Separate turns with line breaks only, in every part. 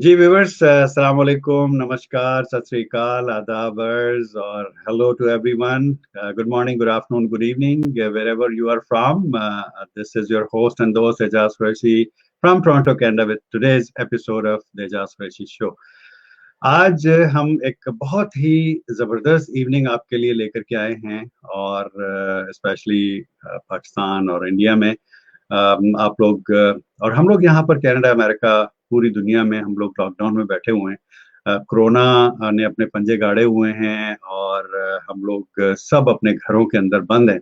जी viewers, अस्सलाम वालेकुम, नमस्कार, सत श्री अकाल, आदाबर्स और hello to everyone. Good morning, good afternoon, good evening, wherever you are from. This is your host and host Ejaz Qureshi from Toronto, Canada with today's episode of the Ejaz Qureshi Show. आज हम एक बहुत ही जबरदस्त evening आपके लिए लेकर के आए हैं और स्पेशली पाकिस्तान और इंडिया में आप लोग और हम लोग यहाँ पर कनाडा, अमेरिका, पूरी दुनिया में हम लोग लॉकडाउन में बैठे हुए हैं। कोरोना ने अपने पंजे गाड़े हुए हैं और हम लोग सब अपने घरों के अंदर बंद हैं।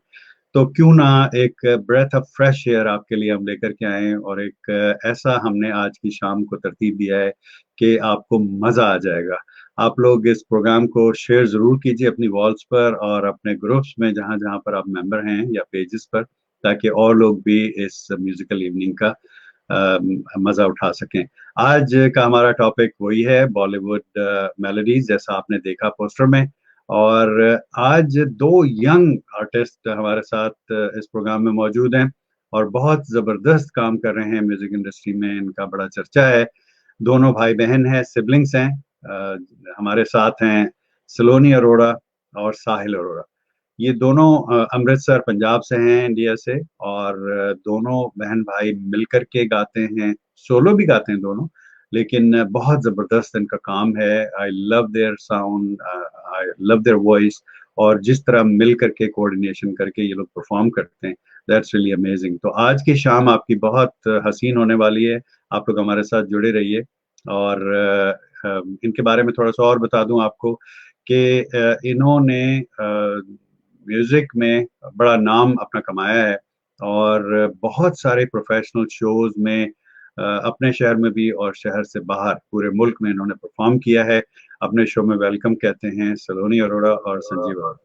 तो क्यों ना एक ब्रेथ ऑफ फ्रेश एयर आपके लिए हम लेकर के आए और एक ऐसा हमने आज की शाम को तरतीब दिया है कि आपको मजा आ जाएगा। आप लोग इस प्रोग्राम को शेयर जरूर कीजिए अपनी वॉल्स पर और अपने ग्रुप्स में जहां जहां पर आप मेंबर हैं या पेजेस पर, ताकि और लोग भी इस म्यूजिकल इवनिंग का मजा उठा सकें। आज का हमारा टॉपिक वही है, बॉलीवुड मेलोडीज, जैसा आपने देखा पोस्टर में। और आज दो यंग आर्टिस्ट हमारे साथ इस प्रोग्राम में मौजूद हैं और बहुत जबरदस्त काम कर रहे हैं म्यूजिक इंडस्ट्री में, इनका बड़ा चर्चा है। दोनों भाई बहन हैं, सिबलिंग्स हैं। हमारे साथ हैं सलोनी अरोड़ा और साहिल अरोड़ा। ये दोनों अमृतसर पंजाब से हैं, इंडिया से। और दोनों बहन भाई मिलकर के गाते हैं, सोलो भी गाते हैं दोनों, लेकिन बहुत जबरदस्त इनका काम है। I love their sound, I love their voice. और जिस तरह मिल करके कोऑर्डिनेशन करके ये लोग परफॉर्म करते हैं, दैट्स रियली अमेजिंग। तो आज की शाम आपकी बहुत हसीन होने वाली है। आप लोग हमारे साथ जुड़े रहिए। और इनके बारे में थोड़ा सा और बता दूं आपको कि इन्होंने म्यूजिक में बड़ा नाम अपना कमाया है और बहुत सारे प्रोफेशनल शोज में अपने शहर में भी और शहर से बाहर पूरे मुल्क में इन्होंने परफॉर्म किया है। अपने शो में वेलकम कहते हैं सलोनी अरोड़ा और संजीव अरोड़ा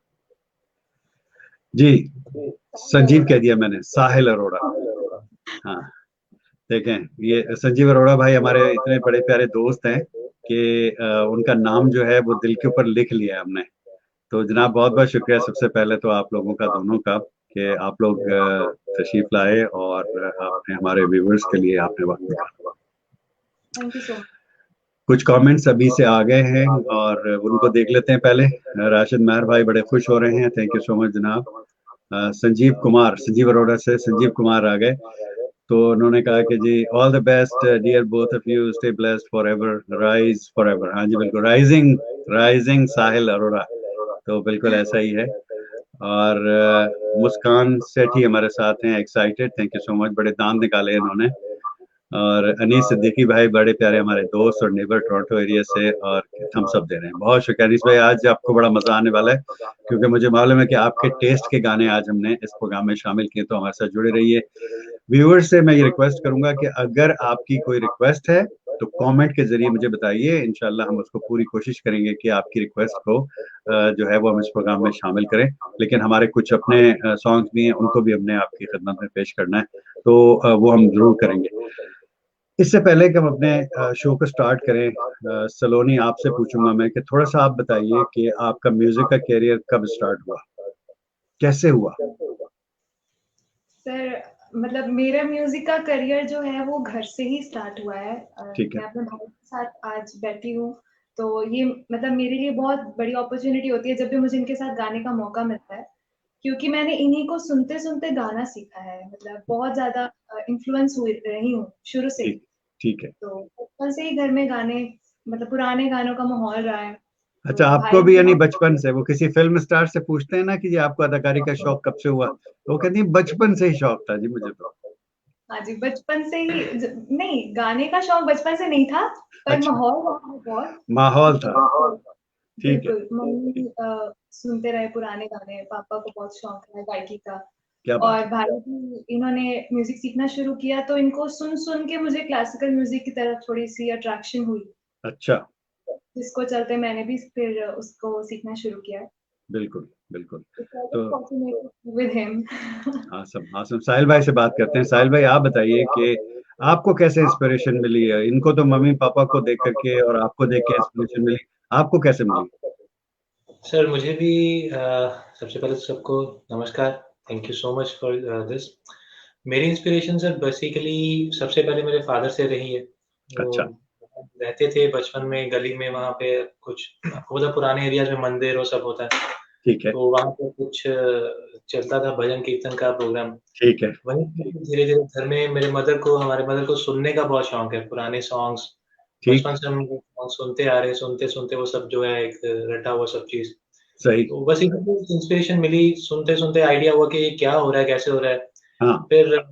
जी। संजीव कह दिया मैंने, साहिल अरोड़ा। हाँ, देखें, ये संजीव अरोड़ा भाई हमारे इतने बड़े प्यारे दोस्त हैं कि उनका नाम जो है वो दिल के ऊपर लिख लिया है हमने। तो जनाब, बहुत बहुत शुक्रिया सबसे पहले तो आप लोगों का, दोनों का, कि आप लोग तशरीफ लाए और आपने हमारे व्यूवर्स के लिए आपने वक्त निकाला।
Thank you so much.
कुछ कमेंट्स अभी से आ गए हैं और उनको देख लेते हैं पहले। राशिद महर भाई बड़े खुश हो रहे हैं, थैंक यू सो मच जनाब। संजीव कुमार, संजीव अरोड़ा से संजीव कुमार आ गए। तो उन्होंने कहा कि जी all the best dear both of you, stay blessed forever, rise forever. हाँ जी बिल्कुल, राइजिंग, राइजिंग साहिल अरोड़ा। तो बिल्कुल ऐसा ही है। और मुस्कान सेठी हमारे साथ हैं, excited, thank you so much, बड़े दांत निकाले इन्होंने। और अनीस सिद्दीकी भाई बड़े प्यारे हमारे दोस्त और नेबर टोरंटो एरिया से, और थम्स अप दे रहे हैं। बहुत शुक्रिया अनीस भाई, आज आपको बड़ा मजा आने वाला है क्योंकि मुझे मालूम है कि आपके टेस्ट के गाने आज हमने इस प्रोग्राम में शामिल किए। तो हमारे साथ जुड़े रहिए। व्यूअर्स से मैं ये रिक्वेस्ट करूंगा कि अगर आपकी कोई रिक्वेस्ट है तो कमेंट के जरिए मुझे बताइए, इंशाल्लाह हम उसको पूरी कोशिश करेंगे कि आपकी रिक्वेस्ट को जो है वो हम इस प्रोग्राम में शामिल करें। लेकिन हमारे कुछ अपने सॉन्ग्स भी हैं, उनको भी हमने आपकी खिदमत में पेश करना है, तो वो हम जरूर करेंगे। इससे पहले कि हम अपने शो को स्टार्ट करें, सलोनी आपसे पूछूंगा मैं कि थोड़ा सा आप बताइए कि आपका म्यूजिक का कैरियर कब स्टार्ट हुआ, कैसे हुआ?
सर, मतलब मेरा म्यूजिक का करियर जो है वो घर से ही स्टार्ट हुआ है।
ठीक है।
मैं अपने भाई के साथ आज बैठी हूँ, तो ये मतलब मेरे लिए बहुत बड़ी अपॉर्चुनिटी होती है जब भी मुझे इनके साथ गाने का मौका मिलता है, क्योंकि मैंने इन्हीं को सुनते सुनते गाना सीखा है। मतलब बहुत ज्यादा इन्फ्लुएंस हुई रही हूँ शुरू से ही।
ठीक, ठीक है।
तो बचपन से ही घर में गाने, मतलब पुराने गानों का माहौल रहा है।
अच्छा,
तो
आपको
भाई
भी
भी।
यानी बचपन से, वो किसी फिल्म स्टार से पूछते हैं ना कि जी आपको अदाकारी का शौक कब से हुआ, तो वो कहती है बचपन से ही शौक था जी मुझे तो।
हाँ जी, बचपन से ही नहीं, गाने का शौक बचपन से नहीं था, पर
अच्छा,
माहौल रहा है बहुत।
माहौल था।
तो
ठीक है।
बिल्कुल, मम्मी सुनते रहे पुराने गाने, पापा को बहुत शौक है गायकी का।
क्या बात
और भाई भी, इन्होंने म्यूजिक सीखना शुरू किया तो इनको सुन सुन के मुझे क्लासिकल म्यूजिक की तरफ थोड़ी सी अट्रैक्शन हुई,
है। अच्छा।
जिसको चलते मैंने भी फिर उसको सीखना शुरू किया।
बिल्कुल, बिल्कुल। तो
विद हिम।
आसम, आसम, साहिल भाई से बात करते हैं। साहिल भाई, आप बताइए कि आपको कैसे इंस्पिरेशन मिली है? इनको तो मम्मी पापा को देख करके और आपको देख के इंस्पिरेशन मिली, आपको कैसे मिली?
सर मुझे भी सबसे पहले तो सबको नमस्कार। Thank you so much for this. मेरी इंस्पिरेशन सर बेसिकली सबसे पहले मेरे फादर से रही है। वो
अच्छा।
रहते थे बचपन में गली में, वहाँ पे कुछ आपको पता पुराने एरियाज में मंदिर और सब होता है,
ठीक है,
तो वहाँ पे कुछ चलता था भजन कीर्तन का प्रोग्राम।
ठीक है,
वहीं धीरे-धीरे घर में मेरे हमारे मदर को सुनने का बहुत शौक है, पुराने सॉन्ग्स।
ठीक
बचपन
है,
से हम सॉन्ग सुनते आ रहे हैं, सुनते-सुनते वो सब जो है एक रटा हुआ सब चीज़।
सही,
तो बस इधर से इंस्पिरेशन मिली, सुनते-सुनते आइडिया हुआ कि ये क्या हो रहा है, कैसे हो रहा है।
हाँ,
फिर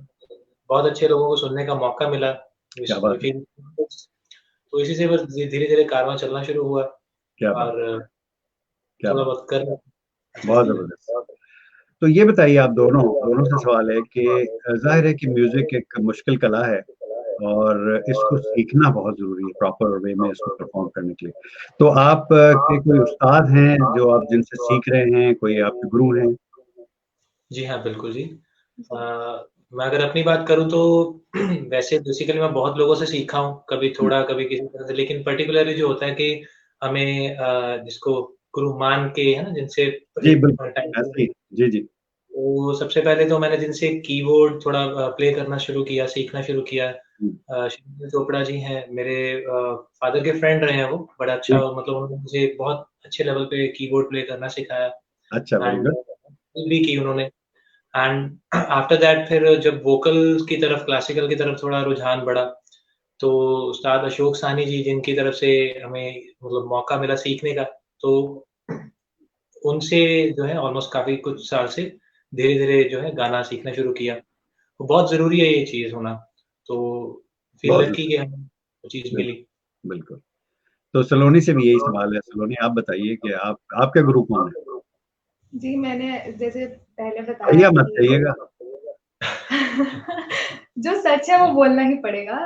बहुत अच्छे लोगों को सुनने का मौका मिला।
क्या
इस
बात है,
तो इसी से बस धीरे-धीरे कारवां चलना शुरू हुआ
क्या बात,
और
क्या
थोड़ा
बात,
बहुत कर
बहुत ज़बरदस्त। तो ये बताइए आप दोनों दोनों से सवाल है कि ज़ाहिर है कि म्यूज़िक एक मुश्किल कला है और इसको सीखना बहुत ज़रूरी है प्रॉपर वे में इसको परफ़ॉर्म करने के लिए। तो आप के कोई उस्ताद हैं जो आप जिनसे सीख रहे हैं, कोई आपके गुरु हैं?
जी हाँ, बिल्कुल जी।
जी।
मैं अगर अपनी बात करूँ तो वैसे बेसिकली मैं बहुत लोगों से सीखा हूँ, कभी
हुँ,
थोड़ा, कभी किसी तरह से, लेकिन पर्टिकुलरली जो होता है कि हमें जिसको गुरु मान के है ना, जिनसे
जी
एक
बिल्कुल,
टाइम
ऐसे ही। जी, जी।
तो सबसे पहले तो मैंने जिनसे कीबोर्ड थोड़ा प्ले करना शुरू किया, सीखना शुरू किया।
हुँ,
शिव चोपड़ा जी हैं, मेरे फादर के फ्रेंड रहे हैं वो, बड़ा अच्छा
ठीक,
मतलब उन्होंने मुझे बहुत अच्छे लेवल पे कीबोर्ड प्ले करना सिखाया
अच्छा वेरी
एंड
गुड।
भी की उन्होंने। एंड आफ्टर दैट फिर जब वोकल की तरफ, क्लासिकल की तरफ थोड़ा रुझान बढ़ा, तो उस्ताद अशोक सानी जी जिनकी तरफ से हमें मतलब मौका मिला सीखने का, तो उनसे जो है ऑलमोस्ट काफ़ी कुछ साल से धीरे-धीरे जो है गाना सीखना शुरू किया। तो बहुत ज़रूरी है ये चीज़ होना, तो फ़ील
बहुत
लकी
ज़रूरी,
कि हमें वो चीज़ मिली।
बिल्कुल, बिल्कुल। तो सलोनी से भी यही सवाल है। सलोनी आप बताइए कि आप आपके गुरु कौन हैं?
जी, मैंने जैसे पहले बताया
भैया मत
कि
कहिएगा।
जो सच है वो बोलना ही पड़ेगा।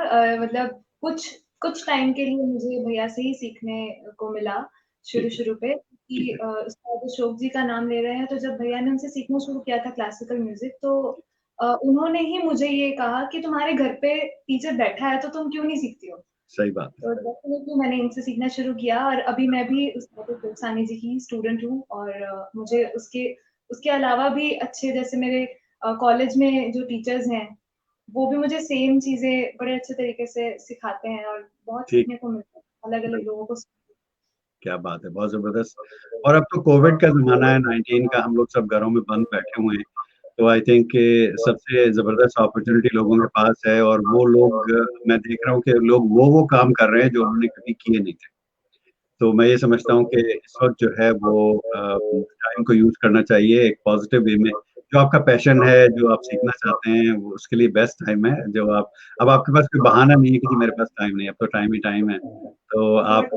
मतलब कुछ कुछ टाइम के लिए मुझे भैया से ही सीखने को मिला
ठीक है,
शुरू-शुरू पे कि
ठीक है।
उस्ताद अशोक जी का नाम ले रहे हैं, तो जब भैया ने उनसे सीखना शुरू किया था क्लासिकल म्यूज़िक तो उन्होंने ही मुझे ये कहा कि तुम्हारे घर पे टीचर बैठा है, तो तुम क्यों नहीं सीखती हो?
सही बात है।
तो डेफ़िनेटली मैंने इनसे सीखना शुरू किया और अभी मैं भी उस्ताद अशोक सानी जी की स्टूडेंट हूँ और मुझे उसके उसके अलावा भी अच्छे जैसे मेरे कॉलेज में जो टीचर्स हैं, वो भी मुझे सेम चीज़ें बड़े अच्छे तरीके से सिखाते हैं और बहुत
ठीक,
सीखने को मिलता है, अलग-अलग
बिल्कुल,
लोगों को
क्या बात है, बहुत ज़बरदस्त। और अब तो कोविड का ज़माना है, 19 का, हम लोग सब घरों में बंद बैठे हुए हैं। तो आई थिंक कि सबसे ज़बरदस्त अपॉर्च्युनिटी लोगों के पास है और वो लोग मैं देख रहा हूँ कि लोग वो काम कर रहे हैं जो उन्होंने कभी किए नहीं थे। तो मैं ये समझता हूँ कि इस वक़्त जो है वो टाइम को यूज़ करना चाहिए एक पॉज़िटिव वे में। जो आपका पैशन है, जो आप सीखना चाहते हैं, वो उसके लिए बेस्ट टाइम है। जो आप अब आपके पास कोई बहाना नहीं है कि जी मेरे पास टाइम नहीं है, अब तो टाइम ही टाइम है। तो आप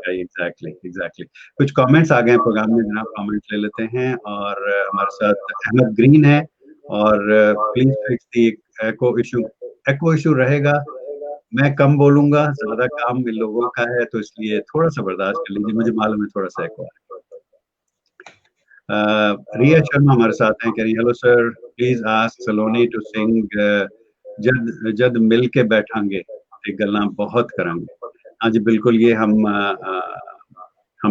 एग्ज़ैक्टली, एग्ज़ैक्टली। कुछ कमेंट्स आ गए हैं प्रोग्राम में, जनाब कमेंट्स ले लेते हैं और हमारे साथ अहमद ग्रीन है और please fix the echo issue. Echo issue रहेगा, मैं कम बोलूँगा, ज़्यादा काम इन लोगों का है तो इसलिए थोड़ा-सा बर्दाश्त कर लीजिए, मुझे मालूम है थोड़ा-सा एको है। रिया शर्मा हमारे साथ हैं, कह रही हैं, hello sir, please ask Saloni to sing जद जद मिल के बैठांगे, ते गल्लां बहुत करांगे। हाँ जी, बिल्कुल ये हम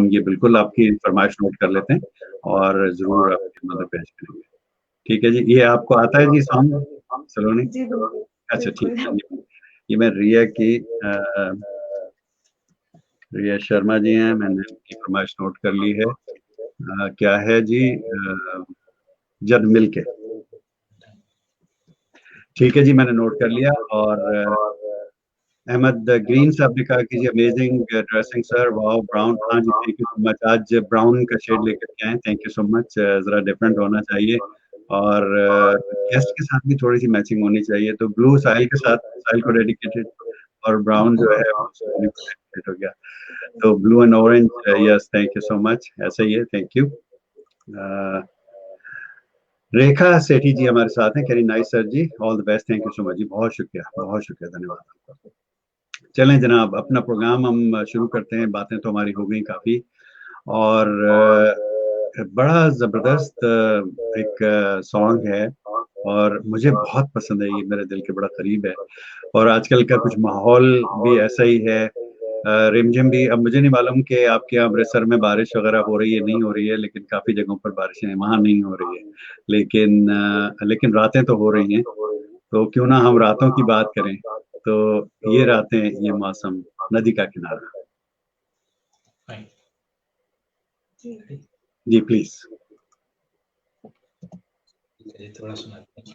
ये बिल्कुल आपकी फरमाइश नोट कर लेते हैं और ज़रूर आपकी मदद पेश करेंगे। ठीक है जी, ये आपको आता है जी सॉन्ग सलोनी?
जी, बिल्कुल,
अच्छा ठीक
बिल्कुल।
है, ये मैं रिया की रिया शर्मा जी हैं, मैंने उनकी फरमाइश नोट कर ली है। क्या है जी जद मिल के। ठीक है जी, मैंने नोट कर लिया और अहमद ग्रीन साहब ने कहा कि जी amazing dressing sir, wow brown, हाँ जी थैंक यू सो मच। आज ब्राउन का शेड लेकर के आए, थैंक यू सो मच। ज़रा डिफरेंट होना चाहिए और गेस्ट के साथ भी थोड़ी-सी मैचिंग होनी चाहिए, तो ब्लू साहिल के साथ, साहिल को डेडिकेटेड और ब्राउन जो है वो सोनी को डेडिकेट हो गया। तो blue and orange yes thank you so much, ऐसा ही है, थैंक यू। रेखा सेठी जी हमारे साथ हैं, कह रही nice sir ji, all the best, thank you so much जी, बहुत शुक्रिया, धन्यवाद आपका। चलें जनाब, अपना प्रोग्राम हम शुरू करते हैं, बातें तो हमारी हो गई काफ़ी और बड़ा ज़बरदस्त एक सॉन्ग है और मुझे बहुत पसंद है, ये मेरे दिल के बड़ा करीब है और आजकल का कुछ माहौल भी ऐसा ही है। रिमझिम भी, अब मुझे नहीं मालूम कि आपके यहाँ अमृतसर में बारिश वगैरह हो रही है, नहीं हो रही है, लेकिन काफ़ी जगहों पर बारिशें वहाँ नहीं हो रही है। लेकिन रातें तो हो रही हैं, तो क्यों ना हम रातों की बात करें। तो ये रातें, ये मौसम, नदी का किनारा। जी प्लीज।
थोड़ा सुनाते हैं।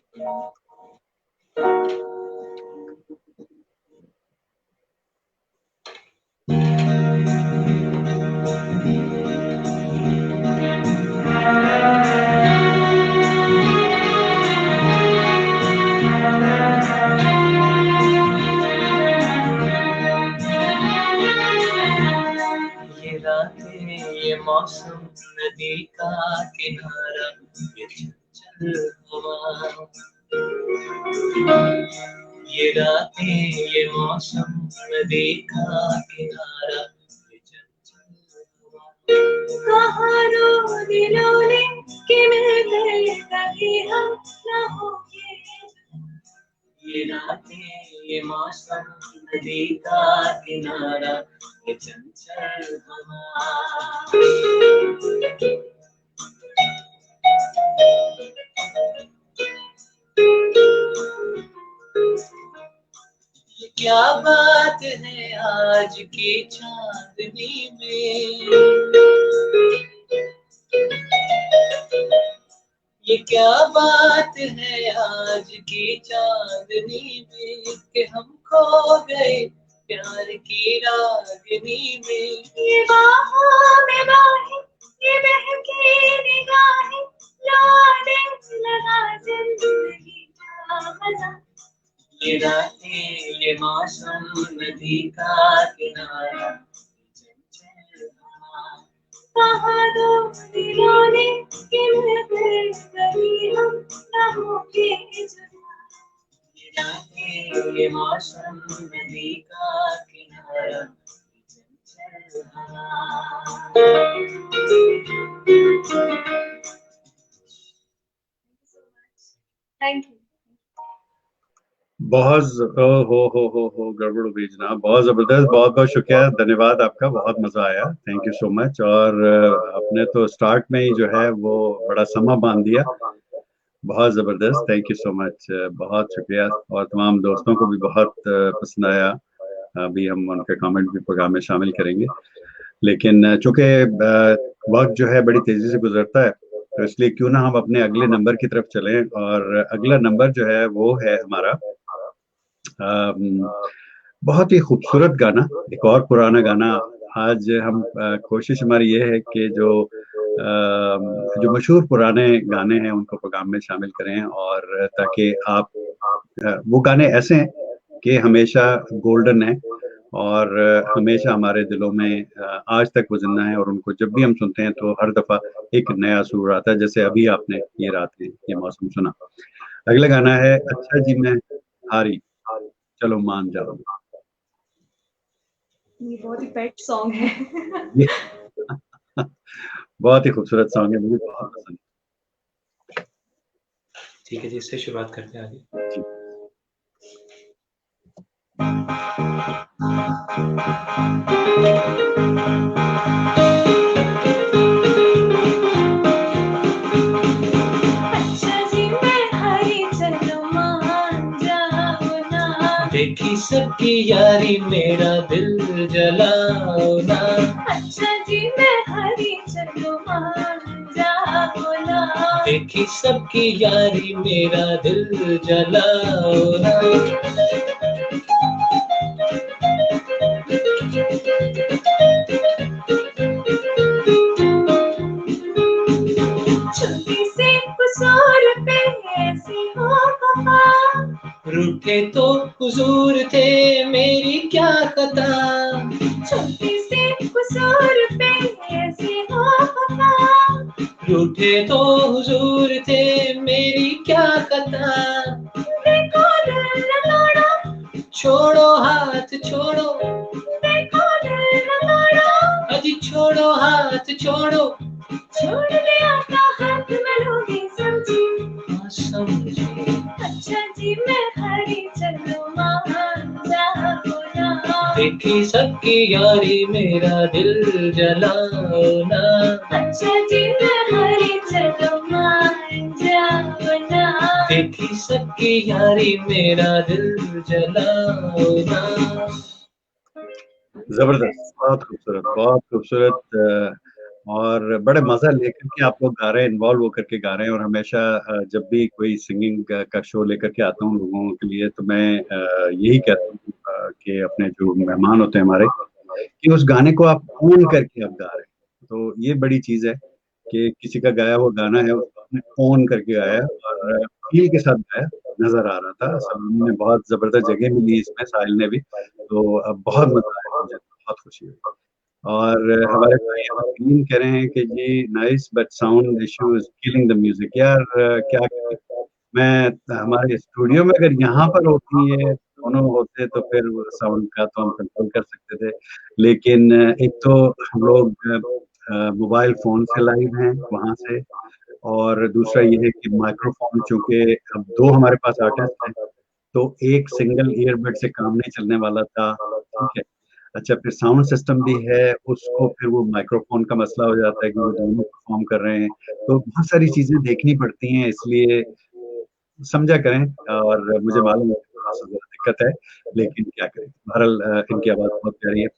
ये रातें, ये मौसम, नदी का किनारा, ये चंचल हवा। ये रातें, ये मौसम, नदी का किनारा, ये चंचल हवा। कहारों दिलों ने कि मिलकर कभी हम न होंगे। ये रातें, ये मौसम, नदी का किनारा, ये चंचल हवा। ये क्या बात है आज की चांदनी में, ये क्या बात है आज की चांदनी में, कि हम खो गए प्यार की रागनी में। ये बाहों में बाहें, ये बहकी निगाहें, लाने लगा जिंदगी का मजा। ये रातें, ये मौसम, नदी का किनारा, चंचल हवा। कहा दो दिलों ने कि मिलकर कभी हम न होंगे जुदा। ये रातें, ये मौसम, नदी का किनारा, चंचल हवा।
Thank you.
बहुत हो गड़बड़ हुई जनाब, बहुत जबरदस्त, बहुत बहुत शुक्रिया, धन्यवाद आपका, बहुत मजा आया, थैंक यू सो मच। और आपने तो स्टार्ट में ही जो है वो बड़ा समा बांध दिया, बहुत जबरदस्त, थैंक यू सो मच, बहुत शुक्रिया। और तमाम दोस्तों को भी बहुत पसंद आया, अभी हम उनके कमेंट भी प्रोग्राम में शामिल करेंगे। लेकिन चूंकि वक्त जो है बड़ी तेजी से गुजरता है, तो इसलिए क्यों ना हम अपने अगले नंबर की तरफ चलें। और अगला नंबर जो है वो है हमारा बहुत ही खूबसूरत गाना, एक और पुराना गाना। आज हम कोशिश हमारी ये है कि जो मशहूर पुराने गाने हैं उनको प्रोग्राम में शामिल करें, और ताकि आप वो गाने ऐसे हैं कि हमेशा गोल्डन है और हमेशा हमारे दिलों में आज तक वो जिंदा है, और उनको जब भी हम सुनते हैं तो हर दफा एक नया सुर आता है, जैसे अभी आपने ये रातें, ये मौसम सुना। अगला गाना है अच्छा जी मैं हारी चलो मान जाओ।
ये बहुत ही पेट सॉन्ग है।
बहुत ही खूबसूरत सॉन्ग है, मुझे बहुत पसंद है।
ठीक है जी, इससे शुरुआत करते हैं आगे। अच्छा जी मैं हारी चलो मान जाओ ना, देखी सबकी यारी मेरा दिल जलाओ ना। अच्छा जी मैं हारी चलो मान जाओ ना, देखी सबकी यारी मेरा दिल जलाओ ना। छोटी से कुसूर पे ऐसी हो खफा, रूठे तो हुजूर थे मेरी क्या खता। छोटी से कुसूर पे ऐसी हो खफा, रूठे तो हुजूर थे मेरी क्या खता। देखो दिल लगाना, छोड़ो हाथ छोड़ो, देखो दिल लगाना, अजी छोड़ो हाथ छोड़ो, छोड़ दिया था हाथ में लोगे समझी, समझी। अच्छा जी मैं हारी चलो मान जाओ ना, देखी सबकी यारी मेरा दिल जलाओ ना। अच्छा जी मैं हारी चलो मान जाओ ना, देखी सबकी यारी मेरा दिल जलाओ ना।
जबरदस्त, बहुत खूबसूरत और बड़े मजा लेकर के आप लोग गा रहे हैं, इन्वॉल्व होकर के गा रहे हैं। और हमेशा जब भी कोई सिंगिंग का शो लेकर के आता हूँ लोगों के लिए, तो मैं यही कहता हूँ कि अपने जो मेहमान होते हैं हमारे, कि उस गाने को आप ओन करके आप गा रहे हैं। तो ये बड़ी चीज है कि किसी का गाया हुआ गाना है, उसको आपने ओन करके गाया और फील के साथ गाया, नजर आ रहा था। सलोनी ने बहुत जबरदस्त जगह मिली इसमें, साहिल ने भी। तो अब बहुत मजा आया मुझे, बहुत खुशी हुई। और हमारे भाई अहमद कह रहे हैं कि जी nice but sound issue is killing the music. यार क्या करें, मैं हमारे स्टूडियो में अगर यहाँ पर होती है, दोनों होते तो फिर साउंड का तो हम कंट्रोल कर सकते थे। लेकिन एक तो हम लोग मोबाइल फोन से लाइव हैं वहां से, और दूसरा ये है कि माइक्रोफोन, चूंकि अब दो हमारे पास आर्टिस्ट हैं, तो एक सिंगल ईयरबड से काम नहीं चलने वाला था। ठीक है, अच्छा फिर साउंड सिस्टम भी है, उसको फिर वो माइक्रोफोन का मसला हो जाता है कि वो दोनों परफॉर्म कर रहे हैं। तो बहुत सारी चीजें देखनी पड़ती हैं, इसलिए समझा करें। और मुझे मालूम है कि थोड़ा सा जरा दिक्कत है, लेकिन क्या करें। बहरहाल इनकी आवाज बहुत प्यारी है।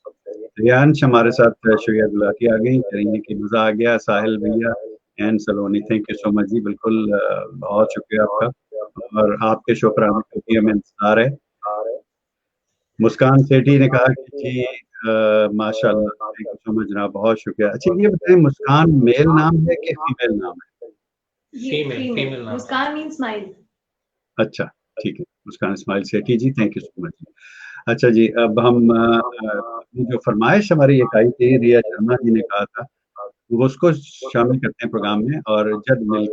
रियांश हमारे साथ शुक्रिया गुलाटी आ गई, करेंगे कि मजा आ गया। साहिल भैया and Saloni, thank you so much जी, बिल्कुल बहुत शुक्रिया आपका। और आपके शो पर आने का भी हमें इंतजार है। मुस्कान सेठी ने कहा कि जी माशाल्लाह, थैंक यू सो मच जनाब, बहुत शुक्रिया। अच्छा ये बताएं, मुस्कान मेल नाम है कि फीमेल नाम है?
फीमेल नाम।
मुस्कान मीन स्माइल।
अच्छा ठीक है, मुस्कान इस्माइल सेठी जी, थैंक यू सो मच। अच्छा जी, अब हम अपनी जो फरमाइश हमारी एक आई थी, रिया शर्मा जी ने कहा था, वो उसको शामिल करते हैं प्रोग्राम में। और
जद मिल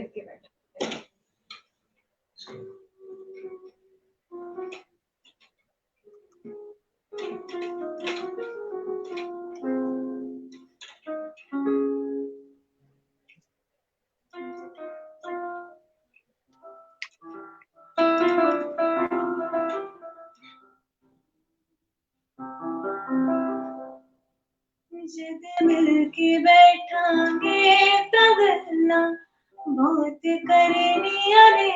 के बैठ। जद मिल के बैठांगे तगन्ना बहुत करनिया ने,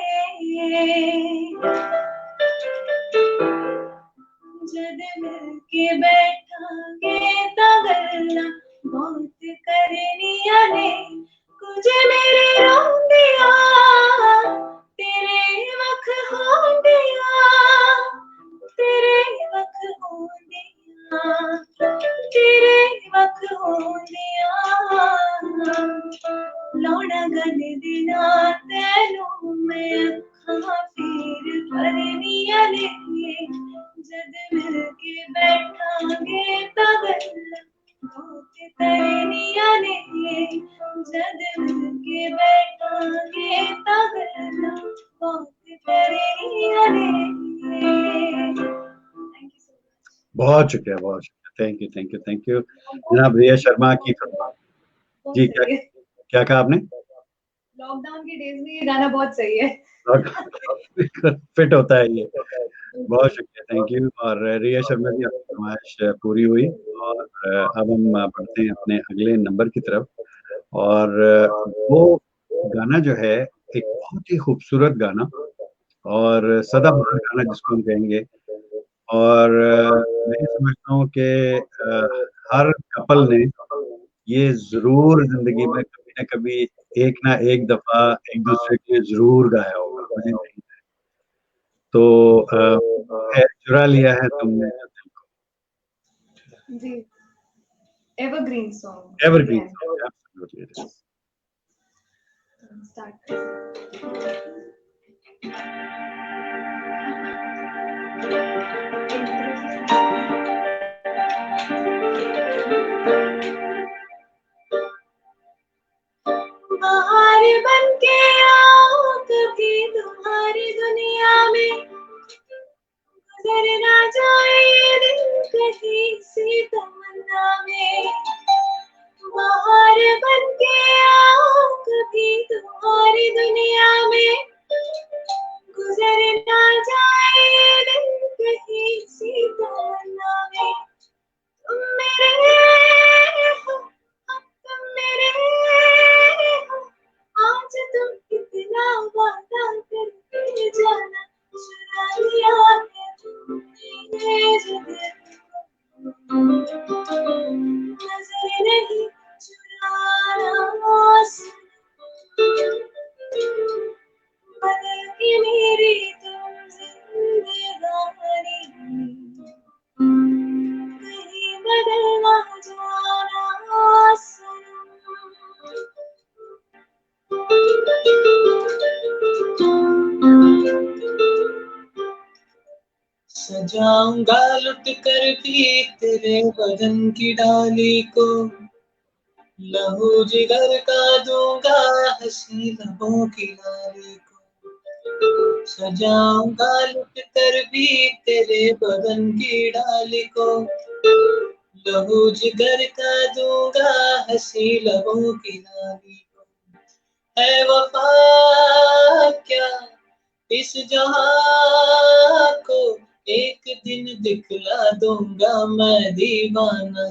जद मिल के बैठांगे तगन्ना बहुत करनिया ने, कुछ मेरे रोंदिया तेरे वख होंदिया, तेरे वख होंदिया, तेरे वख होंदिया, लौड़ा गल दिना तेनू मैं अखां फिर भरनिया ने, जद मिल के बैठांगे तां गल्लां बहुत करनिया ने, जद मिल के बैठांगे तां गल्लां बहुत करनिया ने।
बहुत शुक्रिया, बहुत शुक्रिया, thank you thank you thank you जनाब। रिया शर्मा की जी, क्या कहा आपने?
लॉकडाउन के डेज में ये गाना बहुत सही है।
फिट होता है ये। बहुत शुक्रिया, थैंक यू। और रिया शर्मा जी, आपकी फरमाइश पूरी हुई। और अब हम बढ़ते हैं अपने अगले नंबर की तरफ। और वो गाना जो है, एक बहुत ही खूबसूरत गाना और सदाबहार गाना जिसको हम कहेंगे। और मैं समझता हूँ कि हर कपल ने ये जरूर जिंदगी में कभी ना कभी एक ना एक दफा एक दूसरे के लिए जरूर गाया होगा, मुझे नहीं। तो है, चुरा लिया है तुमने जो दिल को।
जी, evergreen song.
Evergreen song, absolutely it is.
Start. बाहर बन के आओ कभी तुम्हारी दुनिया में, गुजर ना जाए ये दिन कहीं सी तमन्ना में। बाहर बन के आओ कभी तुम्हारी दुनिया में, गुजर ना जाए ये दिन कहीं सी तमन्ना में। तुम मेरे हो, तुम मेरे हो, आज तुम कितना वादा करके जाना, चुरा लिया है
सजाऊंगा लुट कर भी तेरे बदन की डाली को, लहू जिगर का दूंगा हंसी लबों की लाली को। सजाऊंगा लुट कर भी तेरे बदन की डाली को, लहू जिगर का दूंगा हंसी लबों की लाली को। है वफा क्या इस जहां को, एक दिन दिखला दूंगा मैं दीवाना।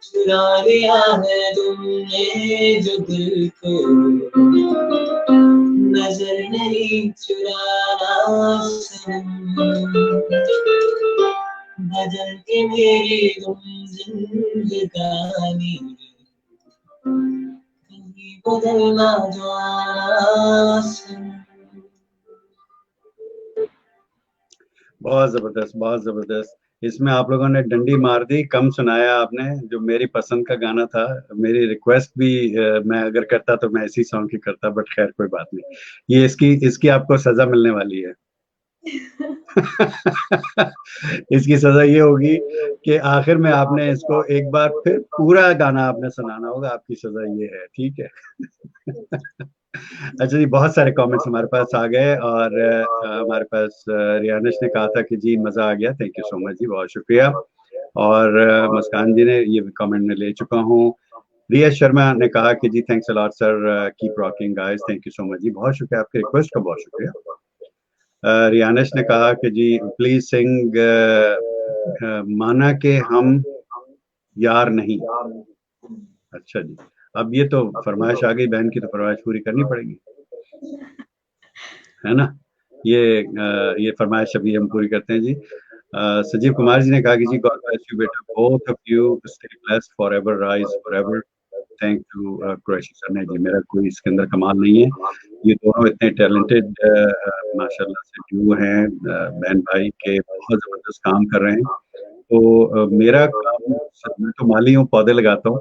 चुरा लिया है तुमने जो दिल को, नजर नहीं चुराना सनम। बदल के मेरी तुम जिंदगानी, कहीं बदलना जाना सनम।
बहुत जबरदस्त, बहुत जबरदस्त। इसमें आप लोगों ने डंडी मार दी, कम सुनाया आपने। जो मेरी पसंद का गाना था, मेरी रिक्वेस्ट भी मैं अगर करता तो मैं इसी सॉन्ग की करता, बट खैर कोई बात नहीं। ये इसकी इसकी आपको सजा मिलने वाली है। इसकी सजा ये होगी कि आखिर में आपने इसको एक बार फिर पूरा गाना आपने सुनाना होगा। आपकी सजा ये है, ठीक है? अच्छा जी, बहुत सारे कमेंट्स हमारे पास आ गए और हमारे पास रियानिश ने कहा था कि जी मजा आ गया, थैंक यू सो मच जी, बहुत शुक्रिया। और मुस्कान जी ने ये कमेंट में ले चुका हूँ। रिया शर्मा ने कहा कि जी thanks a lot sir, keep rocking guys, thank you so much जी, बहुत शुक्रिया, आपके रिक्वेस्ट का बहुत शुक्रिया। रियानिश ने कहा कि जी प्लीज सिंग माना के हम यार नहीं। अच्छा जी, अब ये तो फरमाइश आ गई, बहन की तो फरमाइश पूरी करनी पड़ेगी, है ना? ये फरमाइश अभी हम पूरी करते हैं जी। संजीव कुमार जी ने कहा कि जी गॉड ब्लेस यू बेटा, both of you stay blessed forever, rise forever. Thank you Qureshi sir ने जी, मेरा कोई इसके अंदर कमाल नहीं है, ये दोनों इतने टैलेंटेड माशाल्लाह से ड्यू हैं, बहन भाई के बहुत जबरदस्त काम कर रहे हैं। तो मेरा काम, मैं तो माली हूँ, पौधे लगाता हूँ,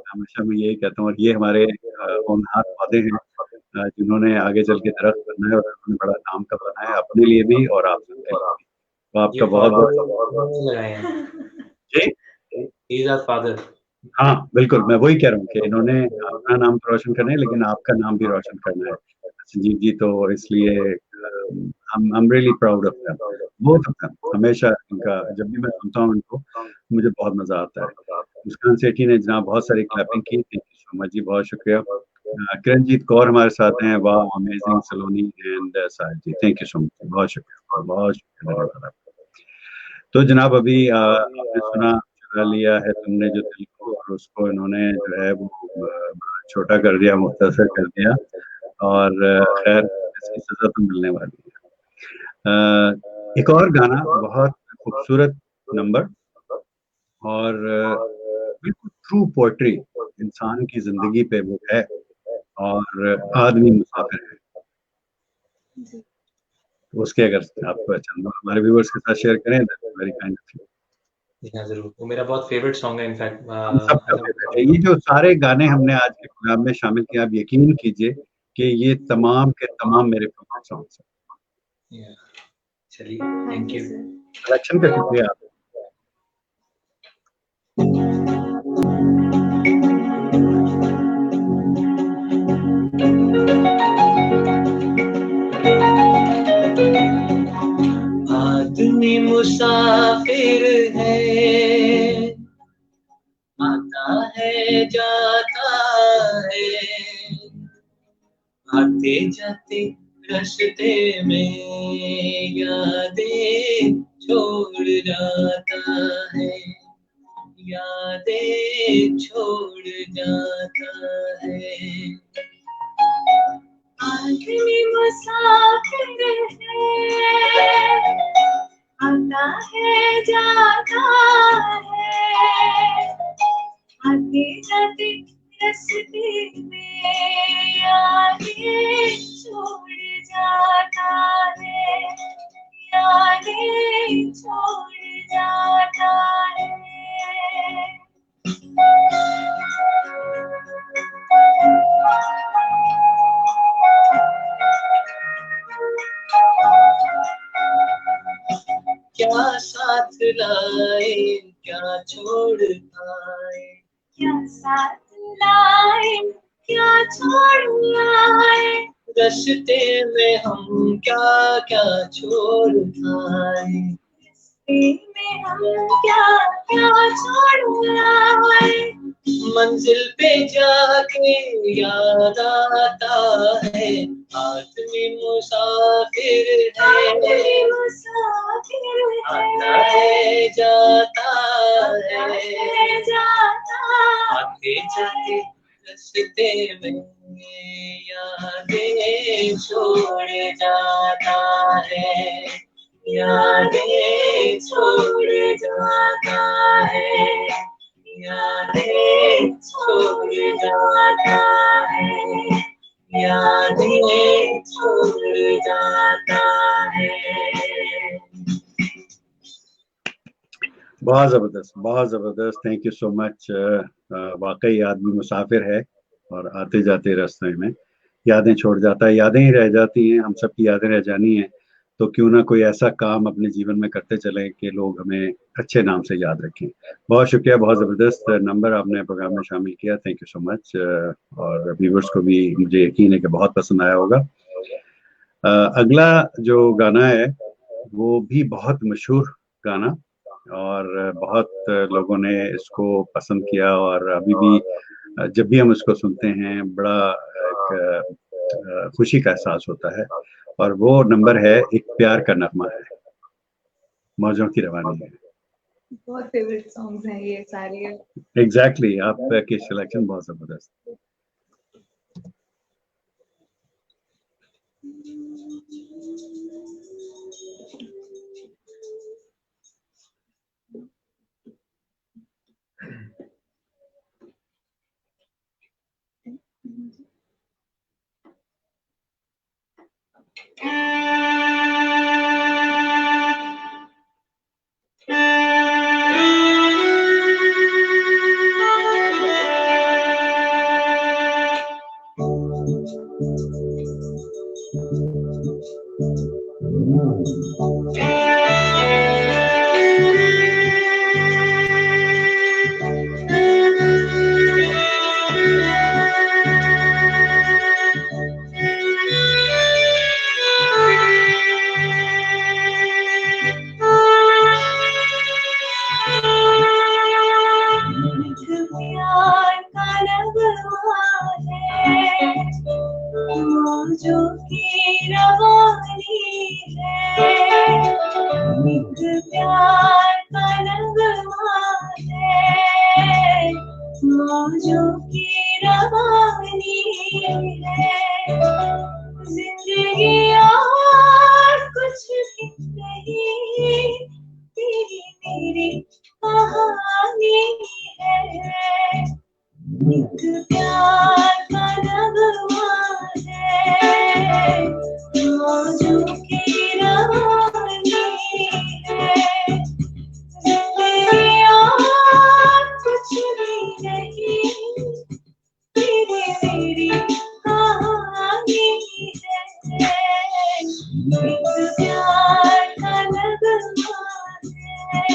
हमेशा मैं यही कहता हूँ, और ये हमारे होनहार पौधे हैं जिन्होंने आगे चल के दरख्त बनना है, और उन्होंने बड़ा नाम का बनाया अपने लिए भी और आप सबके लिए भी। तो आपका बहुत बहुत
लगाए हैं
जी।
He is our father.
हाँ बिल्कुल, मैं वही कह रहा हूँ कि इन्होंने अपना नाम तो रोशन करना है, लेकिन आपका नाम भी रोशन करना है संजीव जी। तो इसलिए I am really proud of them, both of them. हमेशा इनका जब भी मैं सुनता हूँ इनको, मुझे बहुत मजा आता है। मुस्कान सेठी ने जनाब बहुत सारी क्लैपिंग की, थैंक यू सो मच जी, बहुत शुक्रिया। किरणजीत कौर हमारे साथ हैं, वाह amazing Saloni and Sahib ji, thank you so much, बहुत शुक्रिया, बहुत शुक्रिया, धन्यवाद आपका। तो जनाब अभी आपने सुना चुरा लिया है तुमने जो दिल को, और उसको इन्होंने जो है वो बड़ा छोटा कर दिया, मुख्तसर कर दिया, और खैर इसकी सजा तो मिलने वाली है। एक और गाना बहुत खूबसूरत नंबर, और बिल्कुल ट्रू पोएट्री, इंसान की जिंदगी पे वो है, और आदमी मुसाफिर है।
जी।
तो उसके अगर आपको अच्छा हमारे व्यूअर्स के साथ शेयर करें, वेरी काइंड ऑफ यू।
जी हाँ जरूर, वो मेरा बहुत फेवरेट सॉन्ग है इनफैक्ट।
हम सबका फेवरेट है। ये जो सारे गाने हमने आज के प्रोग्राम में शामिल किए, आप यकीन कीजिए कि ये तमाम के तमाम मेरे फेवरेट सॉन्ग्स हैं।
चलिए,
thank
thank
you
you.
Sir.
Collection का शुक्रिया आप।
आदमी मुसाफिर है, आता है जाता है, आते जाते रास्ते में यादें छोड़ जाता है, यादें छोड़ जाता है। आदमी मुसाफिर है, आता है जाता है, आते जाते रास्ते में यादें छोड़ जाता है, यादें छोड़ जाता है। क्या साथ लाए क्या छोड़ आए,
क्या साथ लाए क्या छोड़ आए,
रास्ते में हम क्या क्या छोड़ आए,
में हम क्या क्या छोड़ आए,
मंजिल पे जाके याद आता है आदमी मुसाफिर है,
मुसाफिर
आता है जाता है, आते जाते रास्ते में यादें छोड़ जाता है, यादें छोड़ जाता है, यादें छोड़ जाता है, यादें छोड़ जाता है।
बहुत जबरदस्त, बहुत जबरदस्त। Thank you so much. वाकई आदमी मुसाफिर है और आते जाते रास्ते में यादें छोड़ जाता है, यादें ही रह जाती हैं। हम सबकी यादें रह जानी है तो क्यों ना कोई ऐसा काम अपने जीवन में करते चलें कि लोग हमें अच्छे नाम से याद रखें। बहुत शुक्रिया, बहुत जबरदस्त नंबर आपने प्रोग्राम में शामिल किया। Thank you so much. और व्यूवर्स को भी मुझे यकीन है कि बहुत पसंद आया होगा। अगला जो गाना है वो भी बहुत मशहूर गाना, और बहुत लोगों ने इसको पसंद किया, और अभी भी जब भी हम इसको सुनते हैं बड़ा एक खुशी का एहसास होता है। और वो नंबर है एक प्यार का नगमा है, मौजों की रवानी है।
बहुत फेवरेट सॉन्ग्स हैं ये सारे।
एग्जैक्टली, आपकी सिलेक्शन बहुत जबरदस्त।
मौजों की रवानी है, एक प्यार का नगमा है, मौजों की रवानी है, जिंदगी और कुछ भी नहीं, तेरी मेरी कहानी है, एक प्यार का नगमा है, मौजों की रवानी है, जिंदगी और कुछ भी नहीं, तेरी मेरी कहानी है, एक प्यार का नगमा है।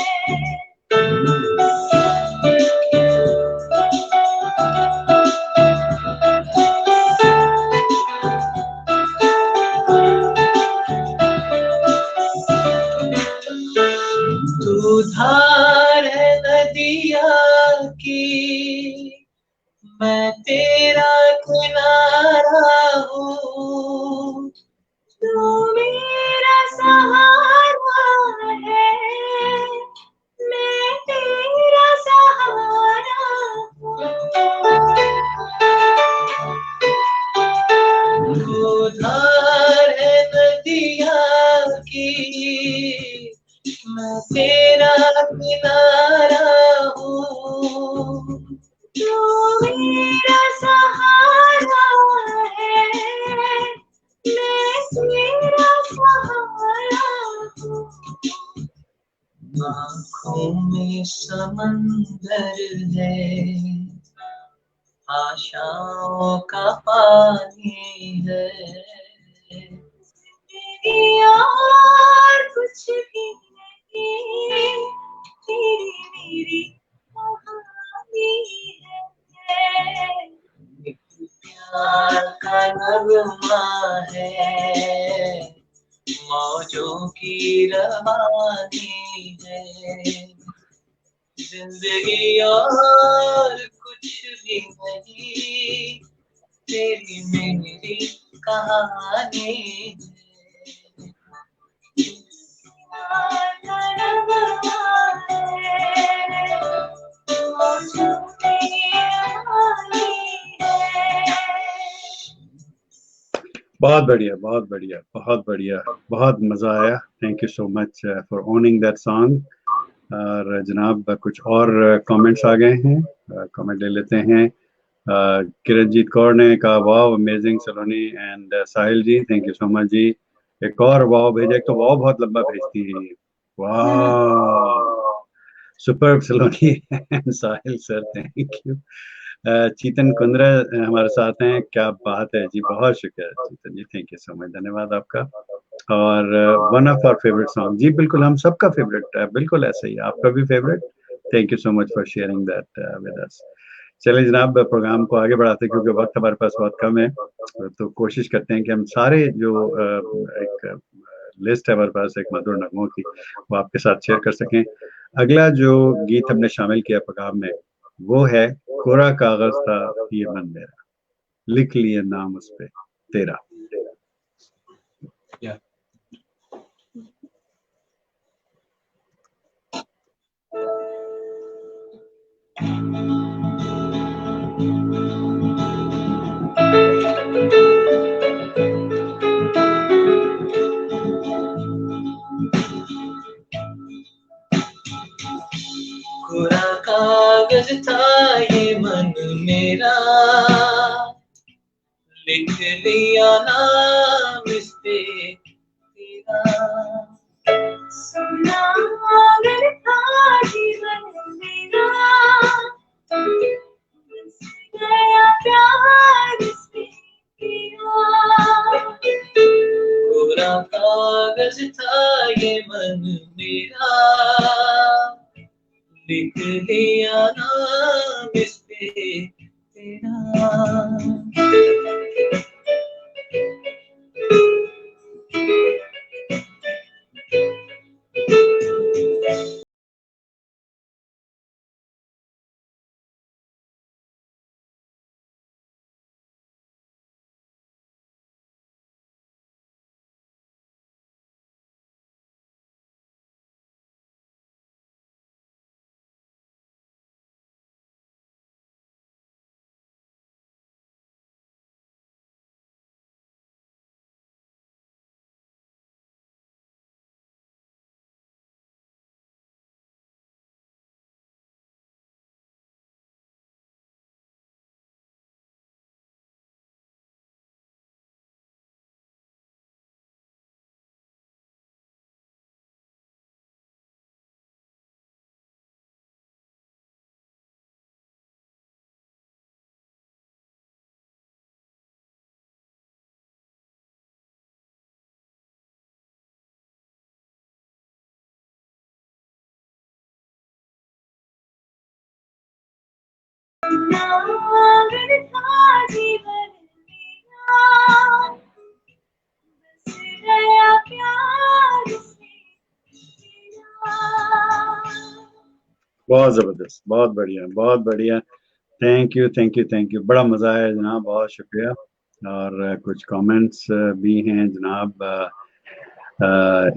तू धार है नदिया की, मैं तेरा किनारा हूँ,
तू मेरा सहारा है, मैं तेरा सहारा हूँ,
तू धार है नदिया की, मैं तेरा किनारा हूँ,
तू मेरा सहारा है, मैं तेरा सहारा हूँ,
आँखों में समंदर है, आशाओं का पानी है,
जिंदगी और कुछ भी
है, मौजों की रवानी है, जिंदगी और कुछ भी नहीं, तेरी मेरी कहानी है।
बहुत बढ़िया, बहुत बढ़िया, बहुत बढ़िया, बहुत मजा आया। Thank you so much for owning that song. और जनाब कुछ और कमेंट्स आ गए हैं, कमेंट ले लेते हैं। किरणजीत कौर ने कहा वाह amazing Saloni and Sahil ji, thank you so much जी। एक और वाह भेजा, एक तो वाह बहुत लंबा भेजती है, वाह super Saloni and Sahil sir, thank you. Chetan Kundra हमारे साथ हैं, क्या बात है जी, बहुत शुक्रिया Chetan ji, thank you so much, धन्यवाद आपका। और one of our favourite song, जी बिल्कुल हम सबका फेवरेट है, बिल्कुल ऐसे ही आपका भी favourite. Thank you so much for sharing that with us. चलिए जनाब प्रोग्राम को आगे बढ़ाते हैं, क्योंकि वक्त हमारे पास बहुत कम है, तो कोशिश करते हैं कि हम सारे जो एक लिस्ट है हमारे पास एक मधुर नगमों की, वो आपके साथ शेयर कर सकें। अगला जो गीत हमने शामिल किया प्रोग्राम में वो है कोरा कागज था ये मन मेरा, लिख लिए नाम उस पे तेरा।
Yeah. कोरा कागज था ये मन मेरा, लिख लिया नाम इस पे तेरा, सुना अगर था जीवन मेरा, बस गया प्यार इसमें तेरा, कोरा कागज था ये मन मेरा, लिख लिया नाम इस पे तेरा।
बहुत जबरदस्त, बहुत बढ़िया, बहुत बढ़िया, thank you, thank you, thank you, बड़ा मजा आया जनाब, बहुत शुक्रिया। और कुछ कमेंट्स भी हैं जनाब।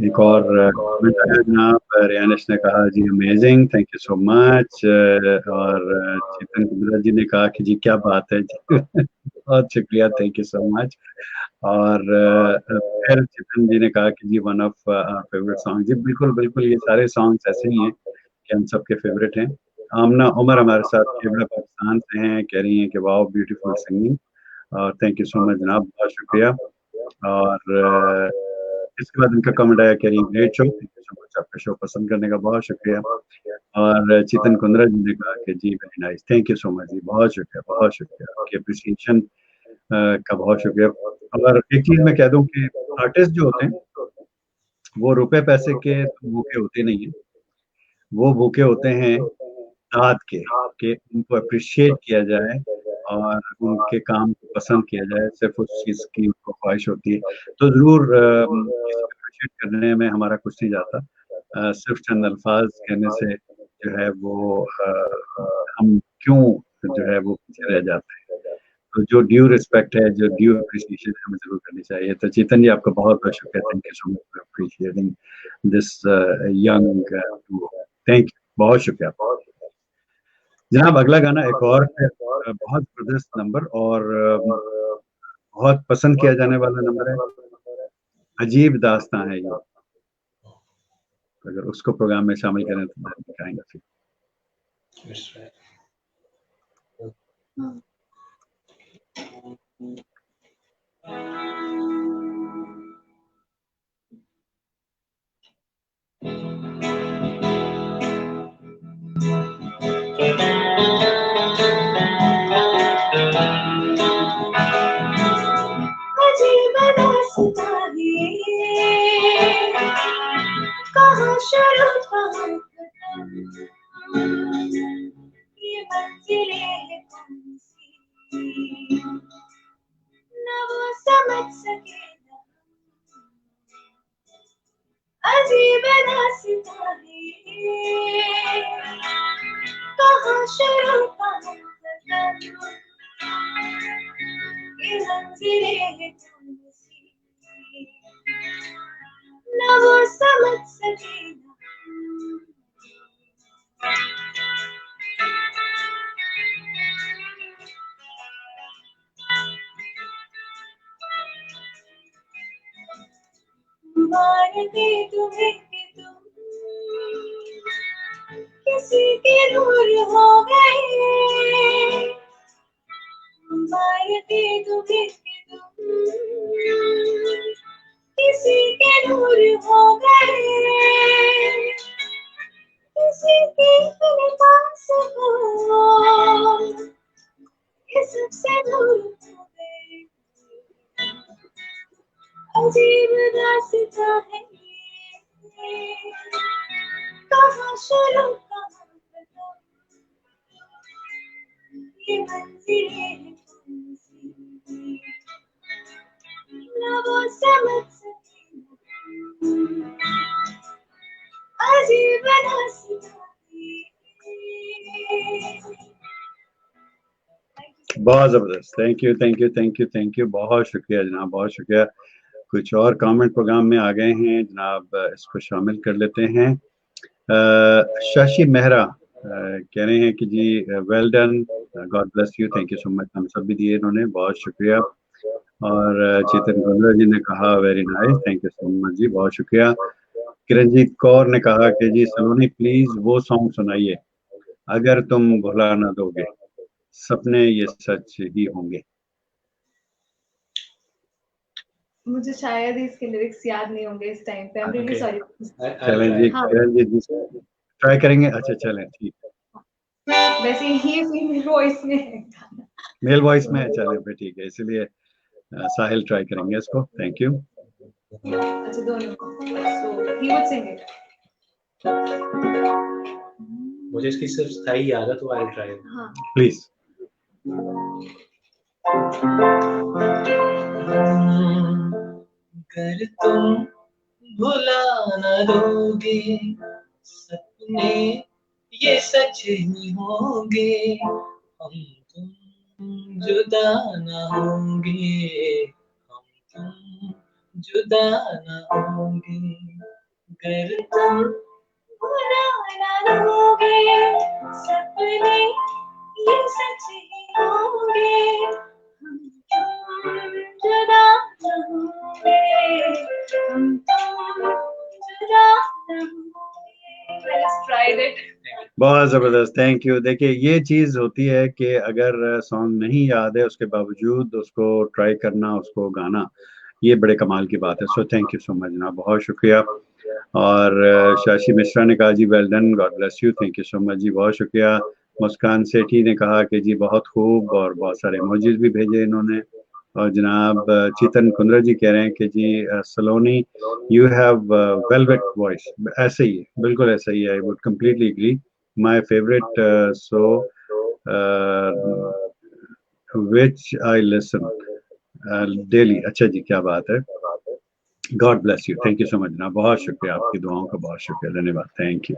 एक और कमेंट आया जनाब, रियानिश ने कहा जी amazing, thank you so much. और चेतन कुंद्रा जी ने कहा कि जी क्या बात है जी बहुत शुक्रिया, थैंक यू सो मच। और फिर चेतन जी ने कहा कि जी वन ऑफ फेवरेट सॉन्ग, जी बिल्कुल बिल्कुल, ये सारे सॉन्ग्स ऐसे ही हैं कि हम सबके फेवरेट हैं। आमना उमर हमारे साथ केवड़ा पाकिस्तान से हैं, कह रही हैं कि वाओ ब्यूटीफुल सिंगिंग, और थैंक यू सो मच जनाब, बहुत शुक्रिया। और इसके बाद इनका कमेंट आया, कह रही great show, thank you so much, आपका शो पसंद करने का बहुत शुक्रिया। और चेतन कुंद्रा जी ने कहा कि जी very nice, thank you so much जी, बहुत शुक्रिया, बहुत शुक्रिया, आपकी अप्रिसिएशन का बहुत शुक्रिया। और एक चीज मैं कह दूं कि आर्टिस्ट जो होते हैं वो रुपए पैसे के तो भूखे होते नहीं है, वो भूखे होते हैं दाद के, कि उनको अप्रिशिएट किया जाए और उनके काम को पसंद किया जाए, सिर्फ उस चीज़ की उनको ख्वाहिश होती है, तो ज़रूर अप्रिशिएट करने में हमारा कुछ नहीं जाता। सिर्फ चंद अल्फाज कहने से जो है वो हम क्यों जो है वो पीछे रह जाते हैं। तो जो ड्यू रिस्पेक्ट है, जो ड्यू अप्रिसिएशन है, हमें ज़रूर करनी चाहिए। तो चेतन जी, आपका बहुत-बहुत शुक्रिया। Thank you so much for appreciating this young Duo. Thank you, बहुत शुक्रिया। जनाब, अगला गाना एक और बहुत ज़बरदस्त नंबर और बहुत पसंद किया जाने वाला नंबर है, अजीब दास्तां है ये। अगर उसको प्रोग्राम में शामिल करें तो दिखाएंगे फिर।
कहाँ शुरू कहाँ खत्म, ये मंजिलें कौन सी, न वो समझ सके न अजीब दास्तां है, कहाँ शुरू कहाँ खत्म, ये मंजिलें कौन सी, न वो समझ सके न मानते तुम्हें कि तुम किसी के नूर हो गए, मानते तुम्हें कि तुम किसी के नूर हो गए, किसी के पास हो ये सबसे दूर हो गए, अजीब दास्तां है ये, कहाँ शुरू कहाँ खत्म, ये मंजिलें कौन सी, न वो समझ सके न अजीब दास्तां है।
बहुत ज़बरदस्त। Thank you, thank you, thank you, thank you. बहुत शुक्रिया जनाब, बहुत शुक्रिया। कुछ और कमेंट प्रोग्राम में आ गए हैं जनाब, इसको शामिल कर लेते हैं। शशि मेहरा कह रहे हैं कि जी well done, God bless you, thank you so much. हम सब भी दिए इन्होंने, बहुत शुक्रिया। और चेतन गुंद्रा जी ने कहा very nice, thank you so much जी, बहुत शुक्रिया। किरणजीत कौर ने कहा कि जी सलोनी प्लीज वो सॉन्ग सुनाइए, अगर तुम भुला ना दोगे, सपने ये सच ही होंगे।
मुझे शायद इसके लिरिक्स याद नहीं होंगे इस टाइम पे, आई एम रियली सॉरी।
चलें जी, किरणजीत जी ट्राई करेंगे। अच्छा चलें, ठीक है।
वैसे ये फीमेल वॉइस में है,
मेल वॉइस में चलें फिर, ठीक है, इसलिए साहिल ट्राई करेंगे इसको। Thank you.
अच्छा दोनों, सो ही वुड सिंग इट।
मुझे इसकी सिर्फ स्थाई याद है, तो आई विल ट्राई।
हाँ
प्लीज।
कर तुम भुला न दोगे, सपने ये सच ही होंगे, हम तुम जुदा न होंगे, हम तुम जुदा न होंगे, कर तुम
भुला ना दोगे, सपने ये सच ही होंगे, हम तुम जुदा न होंगे, हम तुम जुदा न होंगे। Let's try it.
बहुत जबरदस्त, थैंक यू। देखिए ये चीज होती है कि अगर सॉन्ग नहीं याद है उसके बावजूद उसको ट्राई करना, उसको गाना, ये बड़े कमाल की बात है। So thank you so much जनाब, बहुत शुक्रिया। और शाशी मिश्रा ने कहा जी well done, God bless you, thank you so much जी, बहुत शुक्रिया। मुस्कान सेठी ने कहा कि जी बहुत खूब, और बहुत सारे इमोजीज भी भेजे इन्होंने। और जनाब चेतन कुंद्रा जी कह रहे हैं कि जी Saloni you have velvet voice. ऐसे ही है, बिल्कुल ऐसा ही है, I would completely agree. My favourite, so which I listen daily. अच्छा जी, क्या बात है. God bless you. Thank you so much जनाब. बहुत शुक्रिया, आपकी दुआओं का बहुत शुक्रिया, धन्यवाद. Thank you.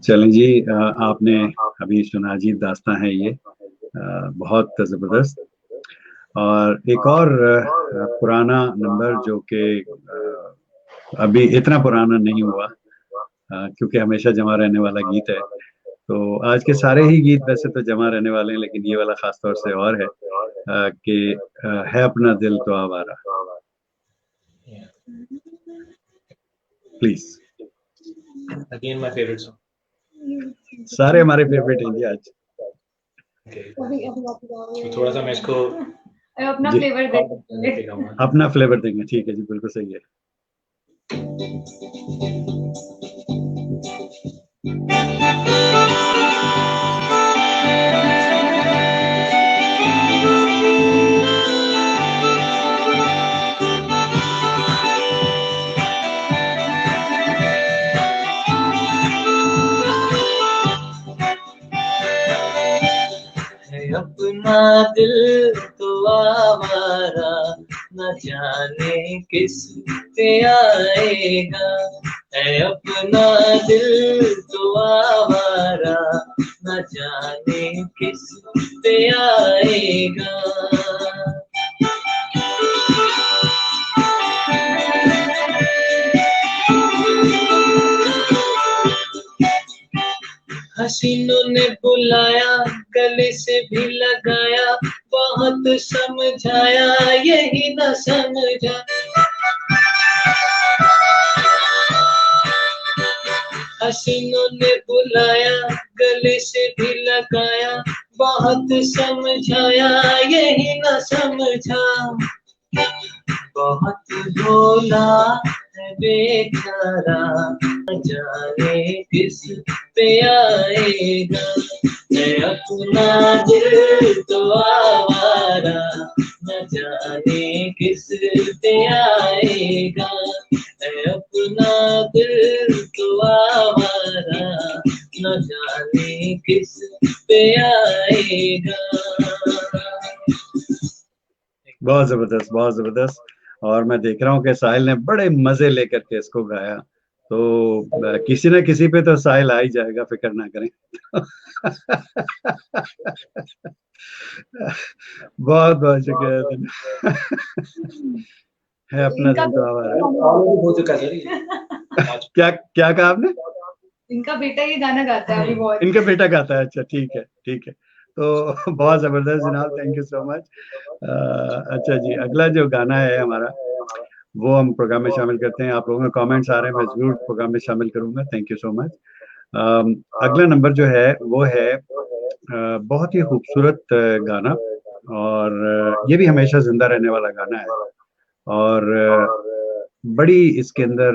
चलें जी, आपने अभी सुना जी, दास्तां है ये बहुत ज़बरदस्त. और एक और पुराना नंबर जो कि अभी इतना पुराना नहीं हुआ क्योंकि हमेशा जमा रहने वाला गीत है. तो आज के सारे ही गीत वैसे तो जमा रहने वाले हैं, लेकिन ये वाला खास तौर से और है कि है अपना दिल तो आवारा. Please.
Again my favourite song.
सारे हमारे फेवरेट हैं जी आज.
तो थोड़ा सा मैं इसको
अपना फ्लेवर देंगे.
अपना फ्लेवर देंगे, ठीक है जी, बिल्कुल सही है.
अपना दिल तो आवारा, न जाने किस पे आएगा. है अपना दिल तो आवारा, न जाने किस पे आएगा. हसीनों ने बुलाया, गले से भी लगाया, बहुत समझाया, यही न समझा. हसीनों ने बुलाया, गले से भी लगाया, बहुत समझाया, यही न समझा. बहुत बोला है बेचारा, न जाने किस पे आएगा. है अपना दिल तो आवारा, न जाने किस पे आएगा. है अपना दिल तो आवारा, न जाने किस पे आएगा.
बहुत जबरदस्त, बहुत जबरदस्त. और मैं देख रहा हूँ कि साहिल ने बड़े मजे लेकर के इसको गाया, तो किसी न किसी पे तो साहिल आ ही जाएगा, फिक्र ना करें. बहुत बहुत शुक्रिया. है अपना दिल तो आवारा.
हो चुका सर.
क्या क्या कहा आपने?
इनका बेटा ये गाना गाता है अभी बहुत.
इनका बेटा गाता है, अच्छा ठीक है, ठीक है. तो बहुत जबरदस्त जनाब, थैंक यू सो मच. अच्छा जी, अगला जो गाना है हमारा वो हम प्रोग्राम में शामिल करते हैं. आप लोगों के कमेंट्स आ रहे हैं, मैं जरूर प्रोग्राम में शामिल करूंगा. Thank you so much. अगला नंबर जो है वो है बहुत ही खूबसूरत गाना, और ये भी हमेशा जिंदा रहने वाला गाना है. और बड़ी इसके अंदर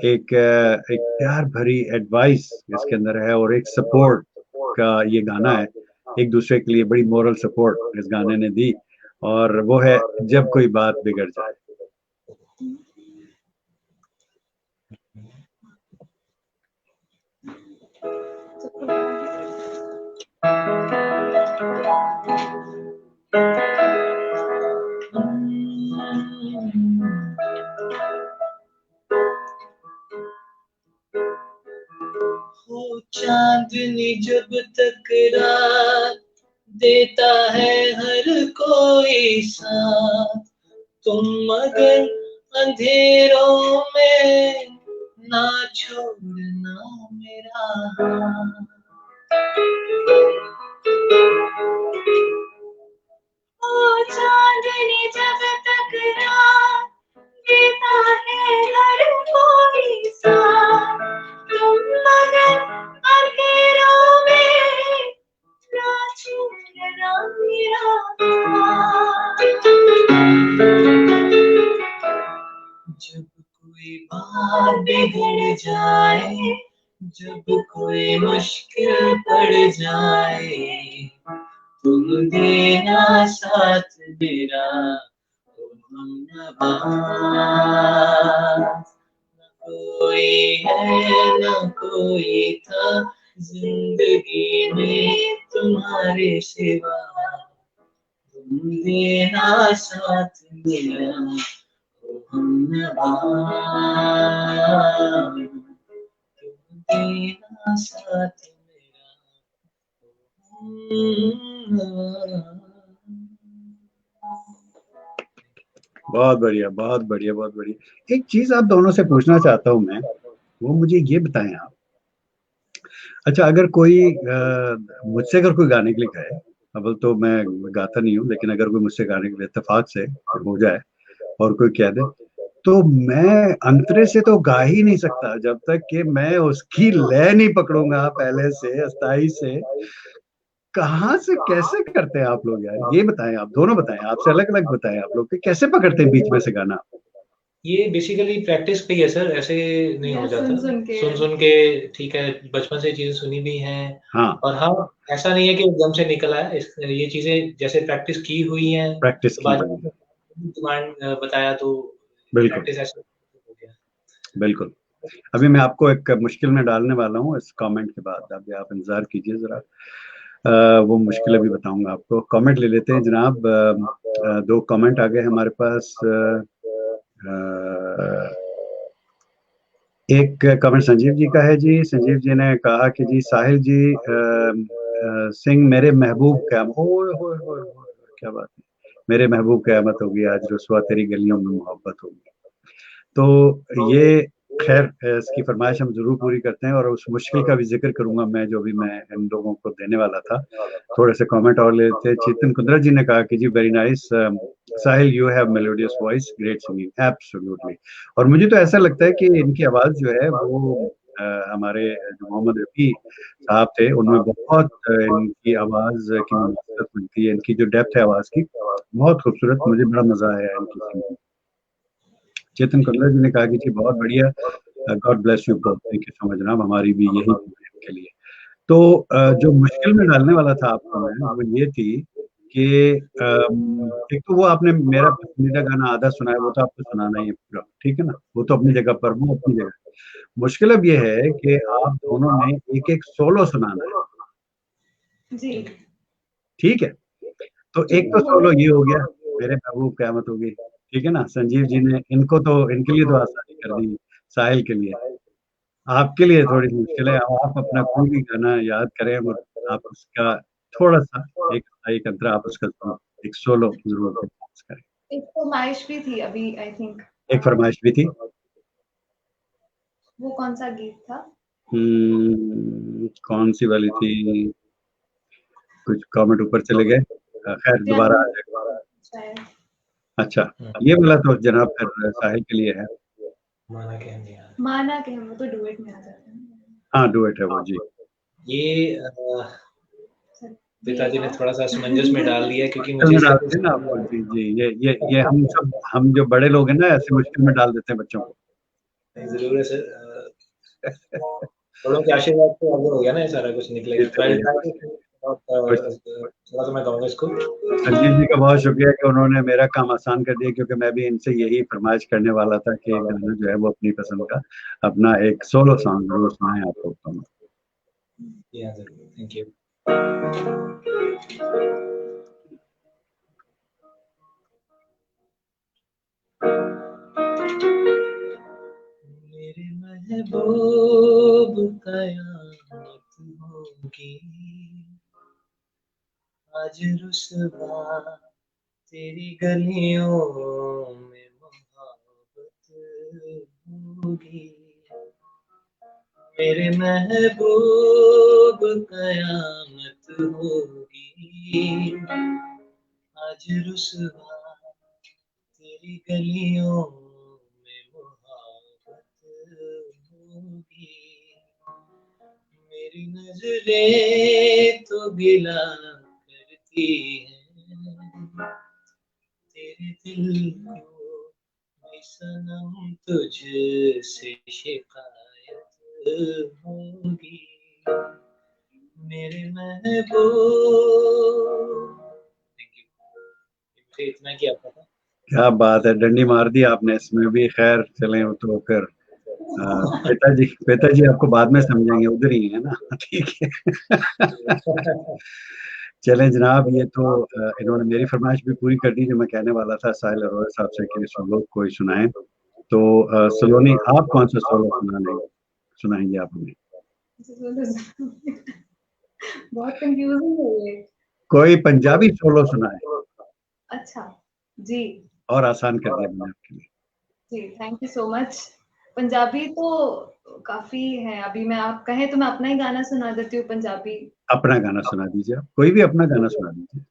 एक प्यार भरी एडवाइस इसके अंदर है, और एक सपोर्ट का ये गाना है. एक दूसरे के लिए बड़ी मोरल सपोर्ट इस गाने ने दी, और वो है जब कोई बात बिगड़ जाए.
चांदनी जब तक रात देता है हर कोई साथ, तुम मगर अंधेरों में ना छोड़ना मेरा हाथ. ओ चांदनी जब तक रात देता है हर कोई साथ, तुम मगर अंधेरों में ना छोड़ना मेरा हाथ. जब कोई बात बिगड़ जाए, जब कोई मुश्किल पड़ जाए, तुम देना साथ मेरा, हमनवा. न कोई है न कोई था जिंदगी में तुम्हारे सिवा, तुम देना साथ मेरा ओ हमनवा, तुम देना साथ मेरा ओ हमनवा।
बहुत बढ़िया, बहुत बढ़िया, बहुत बढ़िया। एक चीज आप दोनों से पूछना चाहता हूँ मैं, वो मुझे ये बताएं आप। अच्छा, अगर कोई मुझसे अगर कोई गाने के लिए गाए, अब तो मैं गाता नहीं हूँ, लेकिन अगर कोई मुझसे गाने के लिए इत्तेफाक से हो जाए और कोई कह दे, तो मैं अंतरे से तो गा ही नहीं सकता जब तक कि मैं उसकी लय नहीं पकड़ूंगा पहले से, अस्थाई से। कहाँ से कैसे करते हैं आप लोग यार, ये बताएं, आप दोनों बताएं, आपसे अलग अलग बताएं आप लोग कि कैसे पकड़ते हैं बीच में से गाना।
ये बेसिकली प्रैक्टिस पे ही है सर, ऐसे नहीं हो जाता। सुन सुन के ठीक है, बचपन से चीजें सुनी भी हैं।
हाँ,
और हाँ, ऐसा नहीं है कि एकदम से निकल आया, ये चीजें जैसे प्रैक्टिस की हुई हैं,
प्रैक्टिस
तो
की
बाद
हुई
में डिमांड बताया तो
बिल्कुल
प्रैक्टिस ऐसे हो गया।
बिल्कुल। अभी मैं आपको एक मुश्किल में डालने वाला हूँ इस कमेंट के बाद, अभी आप इंतजार कीजिए जरा। वो मुश्किल अभी बताऊंगा आपको। कमेंट ले लेते हैं जनाब। दो कमेंट आ गए हमारे पास। एक कमेंट संजीव जी का है जी। संजीव जी ने कहा कि जी साहिल जी सिंह मेरे महबूब क़यामत, ओए होए होए होए, क्या बात है, मेरे महबूब क़यामत होगी आज, रुसवा तेरी गलियों में मोहब्बत होगी। तो ये खैर इसकी फरमाइश हम जरूर पूरी करते हैं, और उस मुश्किल का भी जिक्र करूंगा मैं जो भी मैं इन लोगों को देने वाला था। थोड़े से कमेंट और लेते। चेतन कुंद्रा जी ने कहा कि जी very nice Sahil, you have melodious voice, great singing, absolutely. और मुझे तो ऐसा लगता है कि इनकी आवाज जो है वो हमारे जो मोहम्मद रफी साहब थे, उनमें बहुत इनकी आवाज की मुनासिबत मिलती है। इनकी जो डेप्थ है आवाज की, बहुत खूबसूरत, मुझे बड़ा मजा आया इनकी सिंगिंग। चेतन कुंद्रा जी ने कहा कि जी बहुत बढ़िया, God bless you both, thank you so much जनाब, हमारी भी यही दुआ है इनके लिए। तो जो मुश्किल में डालने वाला था आपको मैं, वो ये थी कि एक तो वो आपने मेरा पसंदीदा गाना आधा सुनाया, वो तो आपको सुनाना ही है पूरा, ठीक है ना, वो तो अपनी जगह पर, वो अपनी जगह। मुश्किल अब ये है कि आप दोनों ने एक एक सोलो सुनाना है,
जी
ठीक है। तो एक तो सोलो ये हो गया, मेरे महबूब क़यामत होगी, ठीक है ना। संजीव जी ने इनको तो, इनके लिए तो आसानी कर दी, साहिल के लिए। आपके लिए थोड़ी सी मुश्किल है। अब आप अपना कोई भी गाना याद करें और आप उसका थोड़ा सा एक अंतरा आप उसका एक सोलो जरूर performance करें।
एक फरमाइश भी थी अभी, आई थिंक।
एक फरमाइश भी थी।
वो कौन सा गीत था?
कौन सी वाली थी, कुछ कमेंट ऊपर चले गए, खैर दोबारा आ जाएगा।
शायद
अच्छा, ये वाला तो जनाब फिर साहिल के लिए है।
माना कि हम यार,
माना कि हम, वो तो डुएट में आ जाते हैं।
हाँ डुएट है वो जी।
ये पिताजी ने थोड़ा सा असमंजस में डाल दिया, क्योंकि
मुश्किल
मुझे
में
इसका कुछ
डालते हैं ना आपको जी जी, ये हम सब, हम जो बड़े लोग हैं ना, ऐसे मुश्किल में डाल देते हैं बच्चों को।
जरूर है सर। बड़ों के आशीर्वाद से आगे हो गया ना, ये सारा कुछ निकलेगा। थोड़ा सा मैं कहूँगा इसको।
संजीव जी का बहुत शुक्रिया कि उन्होंने मेरा काम आसान कर दिया, क्योंकि मैं भी इनसे यही फरमाइश करने वाला था कि एक गाना जो है वो अपनी पसंद का अपना एक सोलो सॉन्ग जरूर सुनाएं आप लोग दोनों।
Thank you. मेरे महबूब क़यामत होगी आज, रुसवा तेरी गलियों में मोहब्बत होगी। मेरे महबूब क़यामत होगी आज, रुसवा तेरी गलियों में मोहब्बत होगी। मेरी नजरें तो गिला करती हैं तेरे दिल को, मैं सनम तुझसे शिकायत होगी। मेरे महबूब, मुझे इतना क्या पता।
क्या बात है, डंडी मार दी आपने इसमें भी। खैर चलें, वो तो फिर पिताजी आपको बाद में समझेंगे, उधर ही है ना, ठीक है। चलें जनाब, ये तो इन्होंने मेरी फरमाइश भी पूरी कर दी जो मैं कहने वाला था साहिल अरोड़ा साहब से कि सोलो कोई सुनाएं। तो सलोनी, आप कौन सा सोलो सुनाएंगे आप हमें?
बहुत कंफ्यूजिंग है ये।
कोई पंजाबी सोलो सुनाए।
अच्छा जी,
और आसान कर दिया मैंने आपके लिए।
जी thank you so much. Punjabi तो काफी है, अभी मैं आप कहें तो मैं अपना ही गाना सुना देती हूँ पंजाबी।
अपना गाना सुना दीजिए आप, कोई भी अपना गाना सुना दीजिए।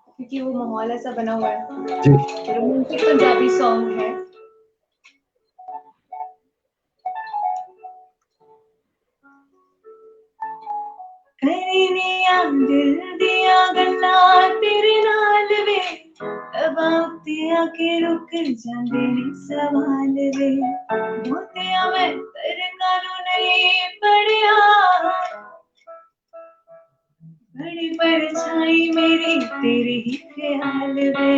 क्योंकि वो माहौल ऐसा बना हुआ है।
जी।
रोमांटिक पंजाबी सॉन्ग है। करीनिया दिल दिया गल्ला तेरे नाल वे, बातिया के रुक जांदे ने सवाल वे, मोतिया मैं तेरे कानू नहीं पढ़िया, बड़ी परछाई मेरी तेरे ही ख्याल वे,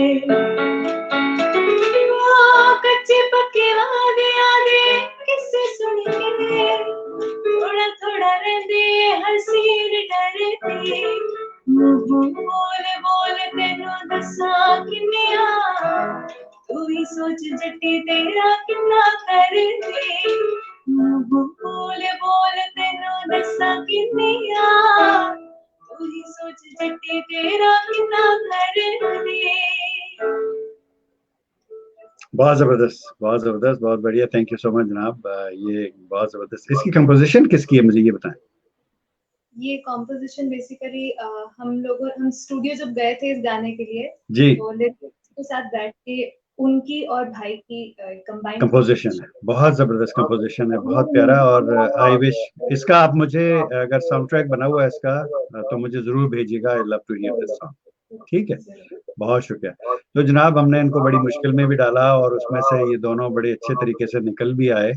कच्चे पक्के वादे आदे किसे सुन के, थोड़ा थोड़ा रहंदे हसीन डरदी, बोल बोल तेनू दसा किन्निया, तू ही सोच जट्टी तेरा किन्ना करदी, बोल बोल तेनू दसा किन्निया, तू ही सोच जट्टी तेरा किन्ना करदी।
बहुत जबरदस्त, बहुत जबरदस्त, बहुत बढ़िया, थैंक यू सो मच जनाब। ये बहुत जबरदस्त। इसकी कंपोजिशन किसकी है, मुझे ये बताएं।
ये कॉम्पोजिशन बेसिकली हम स्टूडियो जब गए थे इस गाने के लिए
जी,
तो लिरिक्स के साथ बैठ के उनकी और भाई की कंबाइंड
कंपोजिशन है, बहुत जबरदस्त कंपोजिशन है, बहुत प्यारा। और आई विश इसका आप मुझे, अगर साउंड ट्रैक बना हुआ है इसका, तो मुझे जरूर भेजिएगा। I love to hear this song. ठीक है, बहुत शुक्रिया। तो जनाब, हमने इनको बड़ी मुश्किल में भी डाला और उसमें से ये दोनों बड़े अच्छे तरीके से निकल भी आए।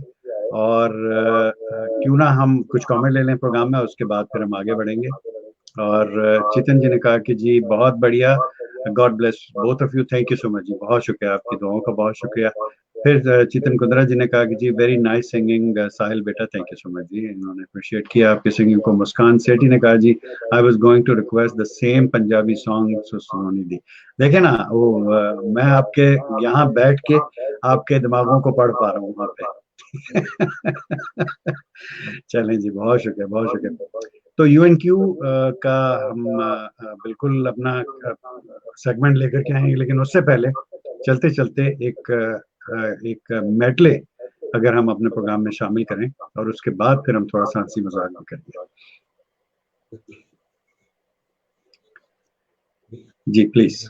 और क्यों ना हम कुछ कमेंट ले लें प्रोग्राम में, उसके बाद फिर हम आगे बढ़ेंगे। और चितन जी ने कहा कि जी बहुत बढ़िया, God bless both of you, thank you so much जी, बहुत शुक्रिया, आपकी दुआओं का बहुत शुक्रिया। फिर चितन कुंद्रा जी ने कहा कि जी वेरी नाइस सिंगिंग साहिल बेटा, थैंक यू सो मच जी, इन्होंने अप्रिशिएट किया आपकी सिंगिंग को। मुस्कान सेठी ने कहा जी I was going to request the same Punjabi song so सुनोनी दी। देखे ना वो मैं आपके यहाँ बैठ के आपके दिमागों को पढ़ पा रहा हूँ वहाँ पे। चलें जी, बहुत शुक्रिया, बहुत शुक्रिया। तो UNQ का हम बिल्कुल अपना सेगमेंट लेकर के आएंगे, लेकिन उससे पहले चलते चलते एक मेडले अगर हम अपने प्रोग्राम में शामिल करें, और उसके बाद फिर हम थोड़ा सा हंसी मजाक भी करेंगे। जी प्लीज।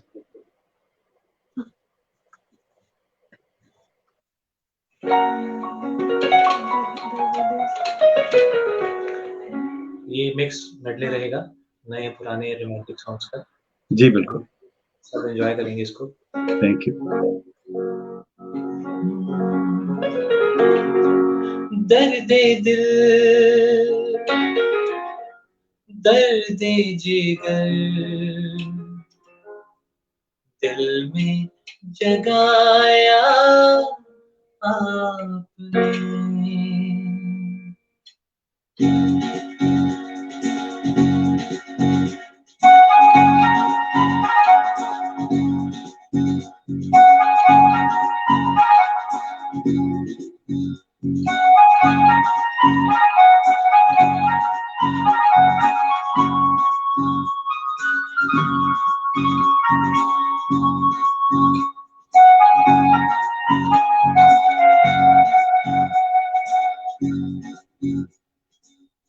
ये मिक्स मेडले रहेगा नए पुराने रोमांटिक सॉन्ग्स का।
जी बिल्कुल,
सब एंजॉय करेंगे इसको।
Thank you.
दर्द दिल दर्द जिगर दिल में जगाया आपने,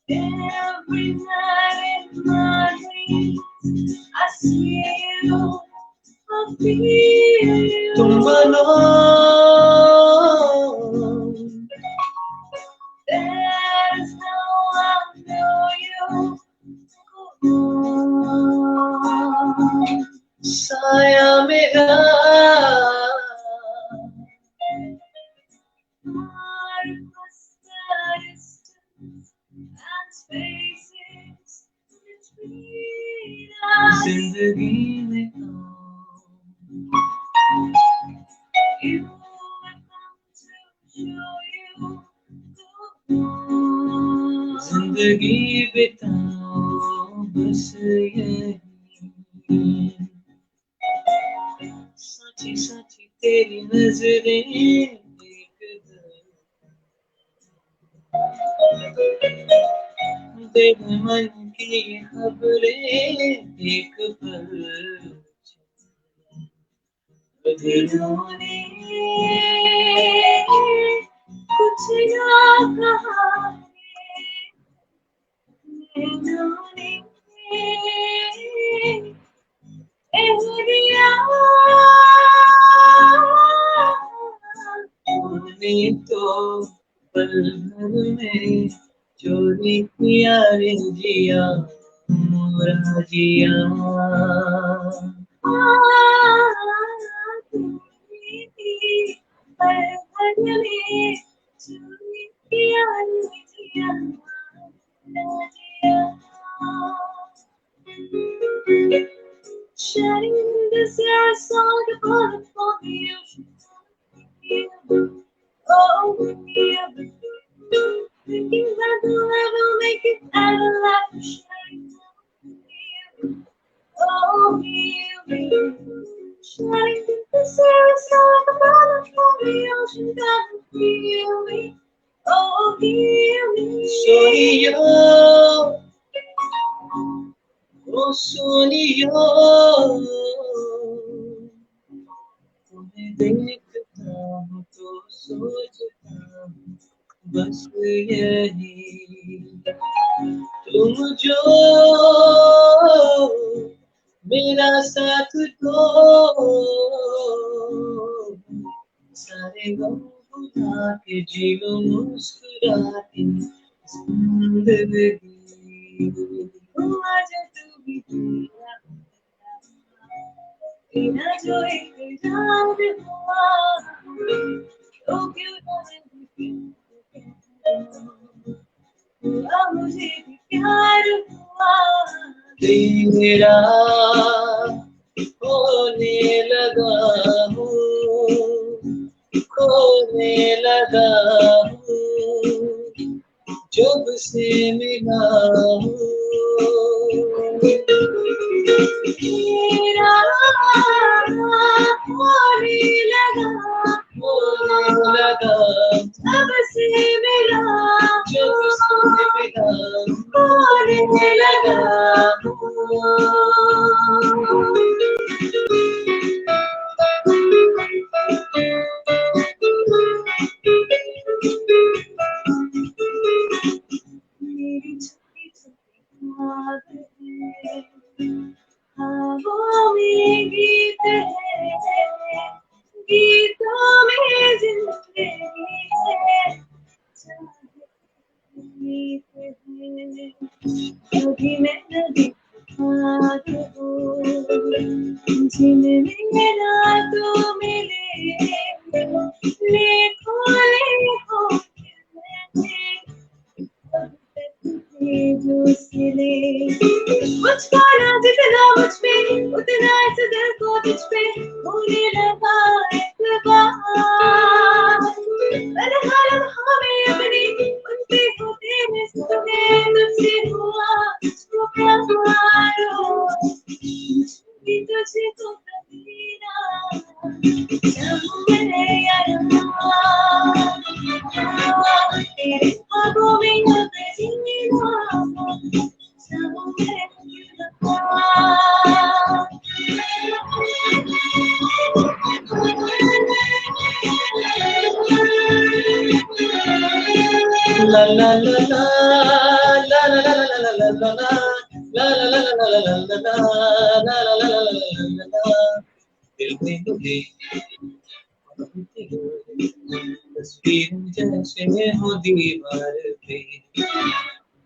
every night in my dreams I see you, I feel you. तुम बनो There's no one know you. साया मेरा जिंदगी में जिंदगी बिताओ बस यही सच्ची सच्ची तेरी नजरें देख मन की खबरें एक पल दिलों ने कुछ ना कहा जिन्होंने कह दिया तूने तो पल भर में चोरी किया रे जिया मोरा जिया पल भर में चोरी किया रे जिया Shining in this air, I saw the bullet for the ocean. Oh, yeah. Thinking that we'll ever make it out alive. Shining oh, yeah. Shining in this air, I saw the bullet for the ocean. God, heal me. Oh, heal me. Sonia. Oh Sonia तुम्हें देखता हूँ तो सोचता हूँ बस यही तुम जो मेरा साथ दो सारे गम भुला के जी लो मुस्कुराती जिंदगी आजा तू भी बिना जो एक याद हुआ तो क्यों हुआ मुझे भी प्यार हुआ तेरा होने लगा हूँ खोने लगा हूँ जब से मिला हूँ तेरा होने लगा जब से मिला होने लगा मेरी छोटी छोटी ख्वाब है ख्वाबों में गीत है गीतों में जिंदगी है कभी मैं नदी खाद हूँ जिनमें रातों में लेखों जो सिले मुझको ना जितना मुझ पे उतना इस दिल को तुझ पे होने लगा एतबार हालत हमें अपनी उनसे होते हैं सुने तुझसे हुआ तुझको प्यार तुझे तो कभी ना मैं यार तेरे ख्वाबों में la la la la la la la la la la la la तस्वीर जैसे हो दीवार पे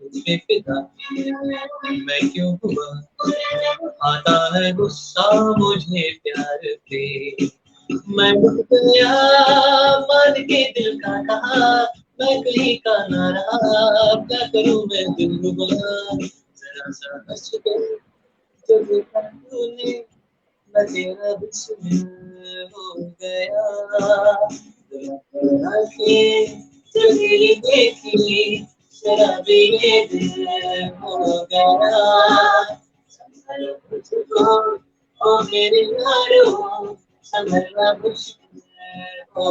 तुझे फिदा मैं क्यों हुआ आता है गुस्सा मुझे प्यार पे मैं डूब गया मान के दिल का कहा मैं कहीं का ना रहा क्या करूं मैं दिल रुबा जरा सा हंस दे जो देखा तूने मैं तेरा बिस्मिल हो गया आंखें जो तेरी देखी शराबी ये दिल हो गया, संभलो तुझको ओ मेरे यारो, संभलना मुश्किल हो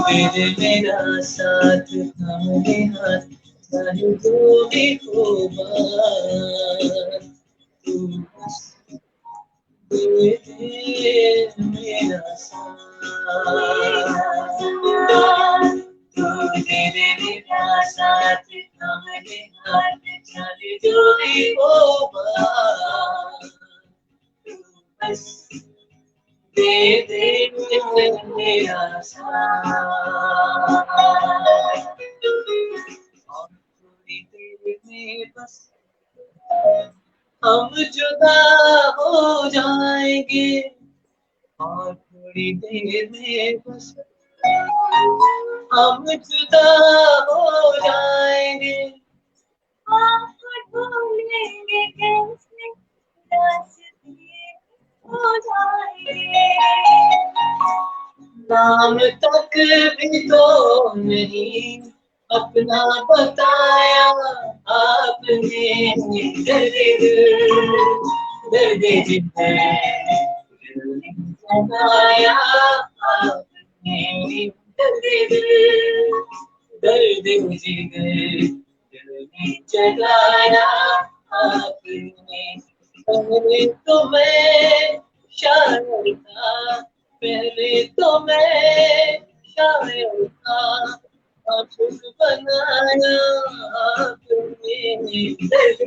दे दे मेरा साथ थामे हाथ, चाहे जो भी हो बात, तू बस दे दे मेरा साथ, तू दे दे मेरा साथ थामे हाथ, चाहे जो भी हो बात, तू बस दे दे मेरा साथ। और थोड़ी देर में बस हम जुदा हो जाएंगे, और थोड़ी देर में बस हम जुदा हो जाएंगे, आपको ढूंढेंगे कैसे रास्ते हो जाएंगे, नाम तक भी तो नहीं अपना बताया आपने, दर्द जगाया आपने, दर्द जिगर जगाया आपने, पहले तो मैं शायर था, पहले तो मैं शायर था, आशिक बनाया आपने, दर्द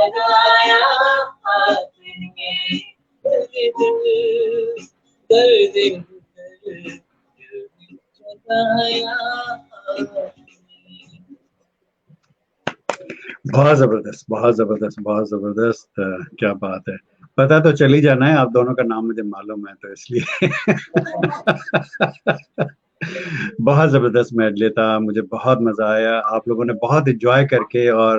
जगाया आपने, दर्द जगाया आपने।
बहुत जबरदस्त, बहुत जबरदस्त, बहुत जबरदस्त। क्या बात है। पता तो चल ही जाना है, आप दोनों का नाम मुझे मालूम है तो इसलिए बहुत जबरदस्त मेडले था, मुझे बहुत मजा आया, आप लोगों ने बहुत एंजॉय करके और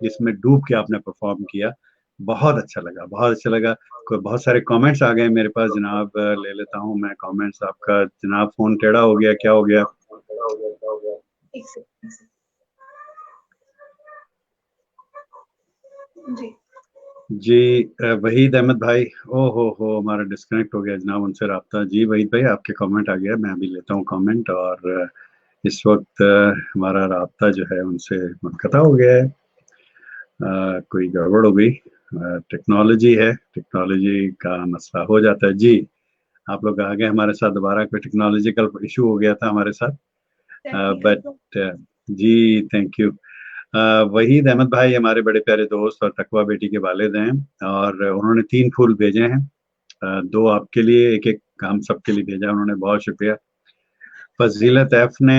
इसमें डूब के आपने परफॉर्म किया। बहुत अच्छा लगा, बहुत अच्छा लगा। कोई बहुत सारे कमेंट्स आ गए मेरे पास जनाब, ले लेता हूँ मैं कमेंट्स आपका। जनाब फोन टेढ़ा हो गया, क्या हो गया?
जी
जी वहीद अहमद भाई, ओ हो हमारा डिस्कनेक्ट हो गया जनाब उनसे राब्ता। जी वहीद भाई, आपके कमेंट आ गया, मैं अभी लेता हूँ कमेंट। और इस वक्त हमारा राब्ता जो है उनसे मुनक़ता हो गया है। कोई गड़बड़ हो गई, टेक्नोलॉजी है, टेक्नोलॉजी का मसला हो जाता है। जी आप लोग आ गए हमारे साथ दोबारा, कोई टेक्नोलॉजिकल इशू हो गया था हमारे साथ, बट जी थैंक यू। वहीद अहमद भाई हमारे बड़े प्यारे दोस्त और तकवा बेटी के वालिद हैं, और उन्होंने 3 फूल भेजे हैं, 2 आपके लिए, एक एक हम सबके लिए भेजा उन्होंने, बहुत शुक्रिया। फजीलत एफ ने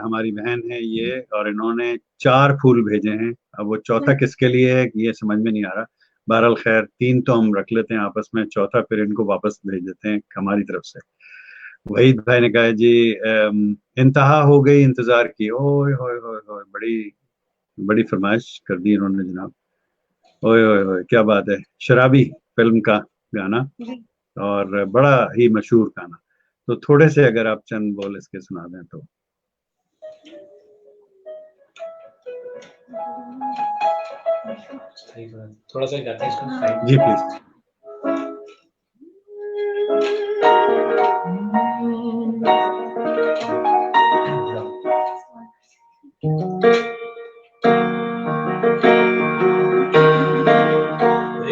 हमारी बहन है ये, और इन्होंने 4 फूल भेजे हैं। अब वो चौथा किसके लिए है ये समझ में नहीं आ रहा। बहरहाल खैर 3 तो हम रख लेते हैं आपस में, चौथा फिर इनको वापस भेज देते हैं हमारी तरफ से। वहीद भाई ने कहा जी इंतहा हो गई इंतजार की। ओए होए होए होए, बड़ी बड़ी फरमाइश कर दी इन्होंने जनाब। ओए ओए ओए, क्या बात है। शराबी फिल्म का गाना, और बड़ा ही मशहूर गाना। तो थोड़े से अगर आप चंद बोल इसके सुना दें तो।
थोड़ा सा गाते हैं इसको।
जी प्लीज।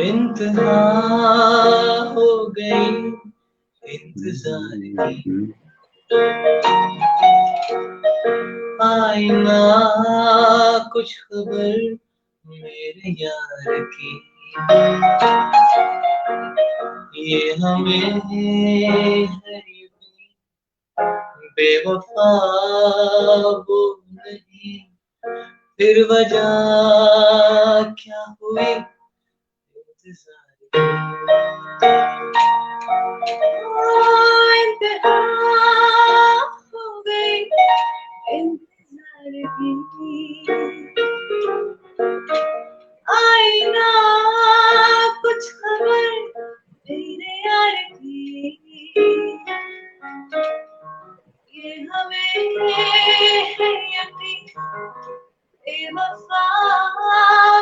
इंतहा गई इंतजार की, आईना कुछ खबर मेरे यार की, ये हमें हरी बेवफा वो नहीं, फिर वजह क्या हुई इंतजार
इंतहा हो गई इंतजार की, आईना कुछ खबर मेरे यार की, ये हमें है यकीन बेवफा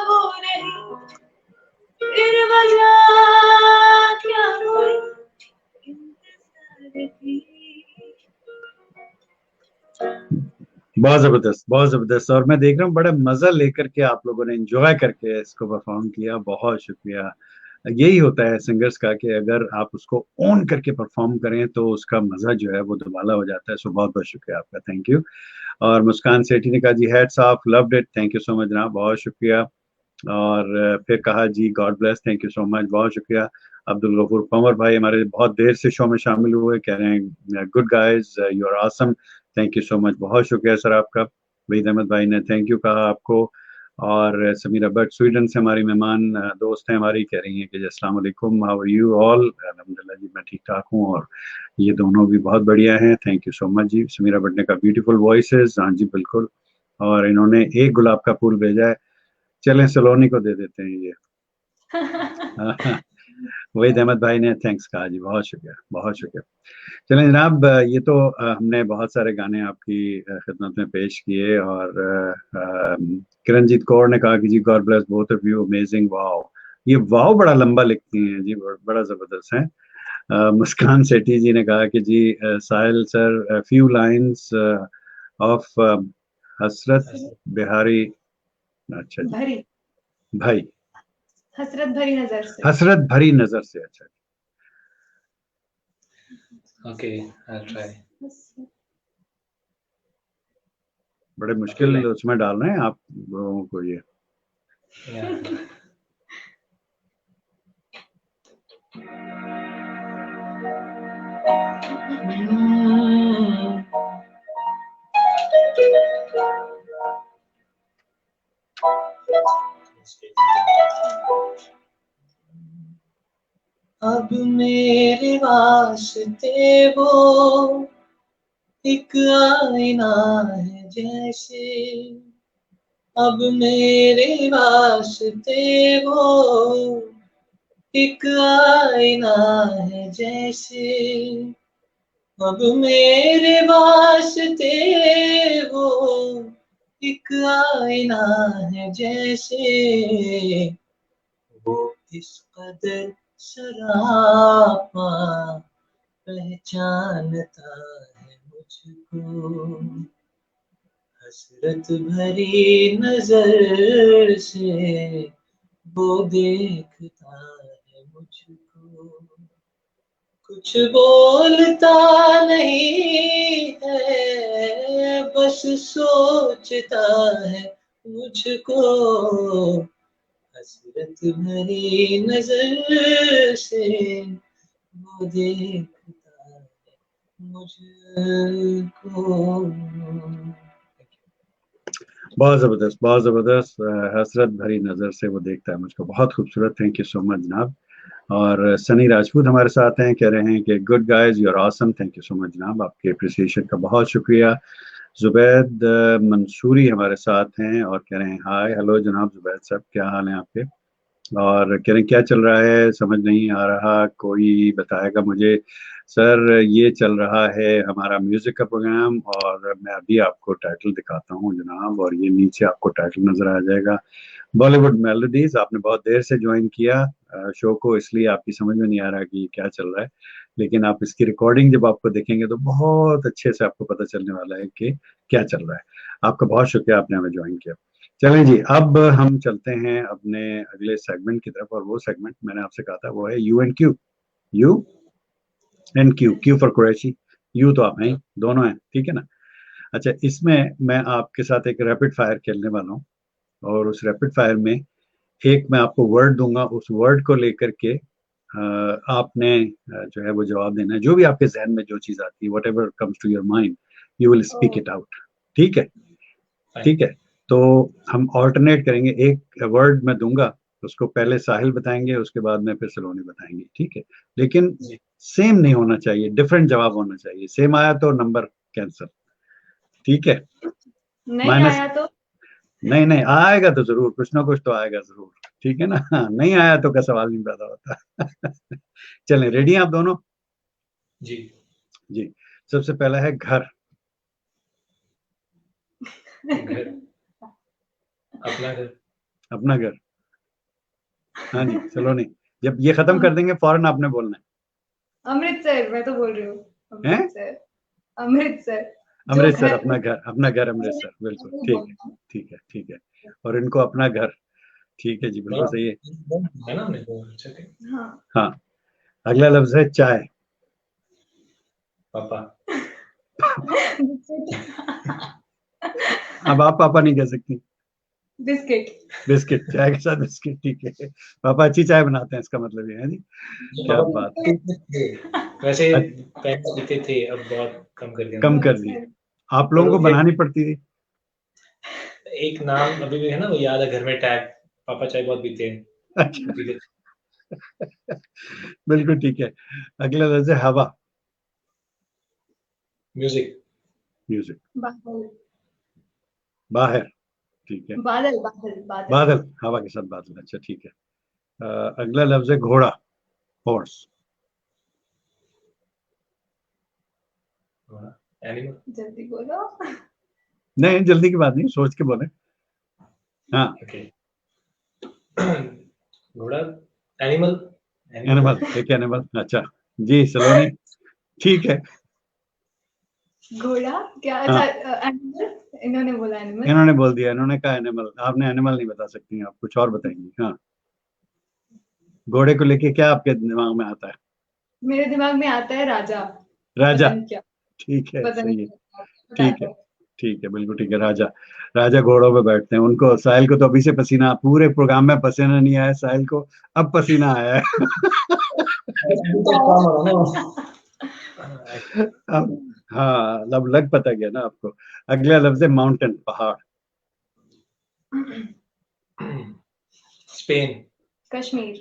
वो नहीं, फिर वजह क्या हुई इंतजार की।
बहुत जबरदस्त। और मैं देख रहा हूँ बड़ा मजा लेकर के आप लोगों ने एंजॉय करके इसको परफॉर्म किया, बहुत शुक्रिया। यही होता है सिंगर्स का कि अगर आप उसको ओन करके परफॉर्म करें तो उसका मजा जो है वो दुबाला हो जाता है। सो बहुत बहुत शुक्रिया आपका, थैंक यू। और मुस्कान सेठी ने कहा जी hats off, loved it, thank you so much जनाब, बहुत शुक्रिया। और फिर कहा जी God bless, thank you so much, बहुत शुक्रिया। अब्दुल गफूर पंवर भाई हमारे बहुत देर से शो में शामिल हुए, कह रहे हैं good guys you are awesome, thank you so much, बहुत शुक्रिया सर आपका। वहीद अहमद भाई ने थैंक यू कहा आपको। और समीरा भट्ट स्वीडन से हमारी मेहमान दोस्त हैं हमारी, कह रही हैं कि अस्सलाम वालेकुम, हाउ आर यू ऑल। अल्हम्दुलिल्लाह जी मैं ठीक ठाक हूँ, और ये दोनों भी बहुत बढ़िया हैं, थैंक यू सो मच जी। समीरा भट्ट ने कहा ब्यूटीफुल वॉइसेस, हाँ जी बिल्कुल। और इन्होंने एक गुलाब का फूल भेजा है, चलें सलोनी को दे देते हैं ये। वहीद अहमद भाई ने थैंक्स कहा जी, बहुत शुक्रिया, बहुत शुक्रिया। चलें जनाब, ये तो हमने बहुत सारे गाने आपकी खिदमत में पेश किए। और किरणजीत कौर ने कहा कि जी God bless both of you, amazing, wow. ये वाओ बड़ा लंबा लिखती हैं जी, बड़ा जबरदस्त है। मुस्कान सेठी जी ने कहा कि जी साहिल सर फ्यू लाइंस ऑफ हसरत बिहारी, अच्छा जी
भरी
भाई,
हसरत भरी नजर से।
हसरत भरी नजर से, अच्छा
ओके आई ट्राई।
बड़े मुश्किल उसमें डाल रहे हैं आप लोगों को ये।
अब मेरे वास्ते वो एक आईना है जैसे, अब मेरे वास्ते वो एक आईना है जैसे, अब मेरे वास्ते वो एक आईना है जैसे, वो इस कदर सरापा पहचानता है मुझको, हसरत भरी नजर से वो देखता है मुझको, कुछ बोलता नहीं है बस सोचता है मुझको, हसरत भरी नजर से वो देखता है मुझको।
बहुत जबरदस्त, बहुत जबरदस्त। हसरत भरी नजर से वो देखता है मुझको, बहुत खूबसूरत, थैंक यू सो मच जनाब। और सनी राजपूत हमारे साथ हैं, कह रहे हैं कि good guys you are awesome, thank you so much जनाब, आपके अप्रिसिएशन का बहुत शुक्रिया। जुबैद मंसूरी हमारे साथ हैं और कह रहे हैं हाय, हेलो जनाब जुबैद साहब, क्या हाल है आपके। और कह रहे हैं क्या चल रहा है, समझ नहीं आ रहा, कोई बताएगा मुझे। सर ये चल रहा है हमारा म्यूजिक का प्रोग्राम, और मैं अभी आपको टाइटल दिखाता हूँ जनाब, और ये नीचे आपको टाइटल नजर आ जाएगा, बॉलीवुड मेलोडीज। आपने बहुत देर से ज्वाइन किया शो को, इसलिए आपकी समझ में नहीं आ रहा कि ये क्या चल रहा है, लेकिन आप इसकी रिकॉर्डिंग जब आपको देखेंगे तो बहुत अच्छे से आपको पता चलने वाला है कि क्या चल रहा है। आपका बहुत शुक्रिया, आपने हमें ज्वाइन किया। चलें जी, अब हम चलते हैं अपने अगले सेगमेंट की तरफ, और वो सेगमेंट मैंने आपसे कहा था वो है you and Q. You and Q, Q for Qureshi, you तो आप हैं, दोनों हैं, ठीक है ना। अच्छा, इसमें मैं आपके साथ एक रैपिड फायर खेलने वाला हूँ, और उस रैपिड फायर में एक मैं आपको वर्ड दूंगा, उस वर्ड को लेकर के आपने जो है वो जवाब देना है, जो भी आपके जहन में जो चीज आती है, whatever comes to your mind, you will speak it out, ठीक है। ठीक है, तो हम ऑल्टरनेट करेंगे, एक वर्ड मैं दूंगा, उसको पहले साहिल बताएंगे, उसके बाद में फिर सलोनी बताएंगे, ठीक है। लेकिन सेम नहीं होना चाहिए, डिफरेंट जवाब होना चाहिए, सेम आया तो नंबर कैंसिल, ठीक है।
नहीं
माइनस,
आया तो
नहीं नहीं आएगा तो जरूर, कुछ ना कुछ तो आएगा जरूर, ठीक है ना। नहीं आया तो का सवाल नहीं पैदा होता। चलें, रेडी हैं आप दोनों?
जी
जी, सबसे पहला है घर।
घर, अपना घर।
अपना घर, हाँ जी सलोनी, जब ये खत्म कर देंगे फौरन आपने बोलना
अमृतसर, मैं तो बोल रही हूँ
है। हैं?
अमृतसर। अमृतसर जो
अमृतसर,
घर
अपना घर, अपना घर अमृतसर, बिल्कुल ठीक है, ठीक है, ठीक है। और इनको अपना घर, ठीक है जी, बिल्कुल सही है।
है ना, हमने तो अच्छा थे।
हाँ।
हाँ, अगला लफ्ज है चाय।
पापा।
अब आप पापा नहीं कह सकती।
बिस्किट।
बिस्किट, चाय के साथ बिस्किट, ठीक है। पापा अच्छी चाय बनाते हैं, इसका मतलब ये है जी, क्या बात है।
वैसे पहले पीते थे, अब बहुत कम कर दिया।
कम कर दिए, आप लोगों को बनानी पड़ती थी।
एक नाम अभी भी है ना, वो याद है, घर में टैग, पापा चाय बहुत पीते हैं।
अच्छा,
पीते थे।
बिल्कुल ठीक है। अगला लफ्ज है हवा।
म्यूजिक।
म्यूजिक,
बादल।
बाहर, ठीक है।
बादल बादल बादल।
बादल, हवा के साथ बादल, अच्छा ठीक है। अगला लफ्ज है घोड़ा, हॉर्स।
एनिमल।
जल्दी बोलो।
नहीं, जल्दी की बात नहीं, सोच के बोले। हाँ,
ओके। घोड़ा, एनिमल।
एनिमल, एक एनिमल, अच्छा जी सलोनी, ठीक है।
घोड़ा क्या? अच्छा,
हाँ,
एनिमल। इन्होंने बोला एनिमल।
इन्होंने बोल दिया, इन्होंने कहा एनिमल, आपने एनिमल नहीं बता सकती, आप कुछ और बताएंगी। हाँ, घोड़े को लेके क्या आपके दिमाग में आता है?
मेरे दिमाग में आता है राजा।
राजा,
पता नहीं क्या।
ठीक है,
पता नहीं
सही है,
क्या
ठीक
बताते
है,
हैं।
ठीक है, बिल्कुल ठीक है, राजा। राजा घोड़ों पे बैठते हैं, उनको, साहिल को तो अभी से पसीना, पूरे प्रोग्राम में पसीना नहीं आया साहिल को, अब पसीना आया है। अब हाँ, अब लग पता गया ना आपको। अगला लफ्ज है माउंटेन, पहाड़।
स्पेन।
कश्मीर।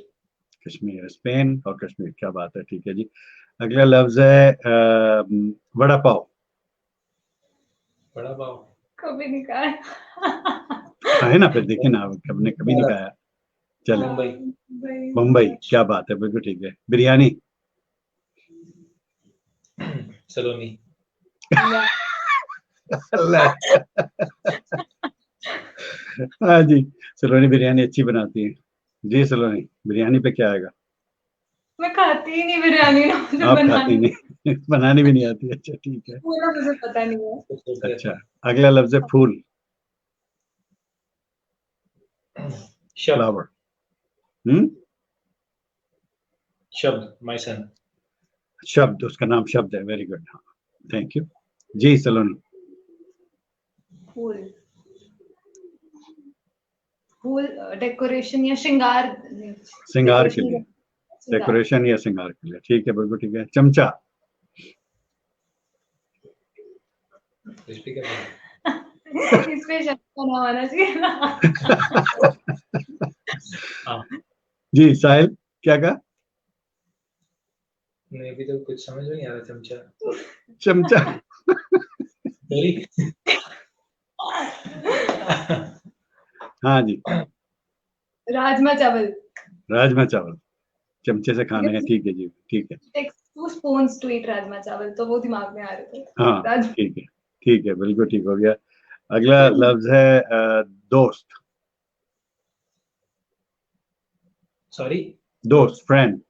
कश्मीर, स्पेन और कश्मीर, क्या बात है, ठीक है जी। अगला लफ्ज है वड़ा पाव।
बड़ा पाव।
कभी नहीं खाया।
है ना, फिर देखिए ना, हमने कभी नहीं खाया। चले,
मुंबई।
मुंबई, क्या बात है, बिल्कुल ठीक है। बिरयानी।
सलोनी।
अल्लाह। हाँ जी, सलोनी बिरयानी अच्छी बनाती है जी। सलोनी, बिरयानी पे क्या आएगा?
मैं खाती ही नहीं बिरयानी ना, मुझे
आप खाती
बनानी
नहीं, बनानी भी नहीं आती, अच्छा ठीक है।
पूरा मुझे पता नहीं है।
अच्छा, अगला लफ्ज है फूल,
शब्द।
फ्लावर। हम्म,
शब्द, माय सन।
शब्द, उसका नाम शब्द है, वेरी गुड, हाँ, थैंक यू जी सलोनी।
फूल। फूल डेकोरेशन या श्रृंगार।
श्रृंगार के
डेकोरेशन।
लिए, डेकोरेशन या श्रृंगार के लिए, ठीक है, बिल्कुल ठीक है। चमचा।
इस पे क्या बोला?
इस पे शब्द का नाम आना चाहिए ना।
हाँ,
जी साहिल, क्या कहा?
नहीं अभी तो कुछ समझ में नहीं आ रहा। चमचा।
चमचा,
दरी।
हाँ जी,
राजमा चावल।
राजमा चावल, चमचे से खाने हैं, ठीक है जी, ठीक है।
Two spoons to eat rajma chawal, तो वो दिमाग में आ रहे थे।
हाँ,
राजमा।
ठीक है, ठीक है, बिल्कुल ठीक हो गया। अगला लफ्ज है दोस्त।
सॉरी।
दोस्त, friend.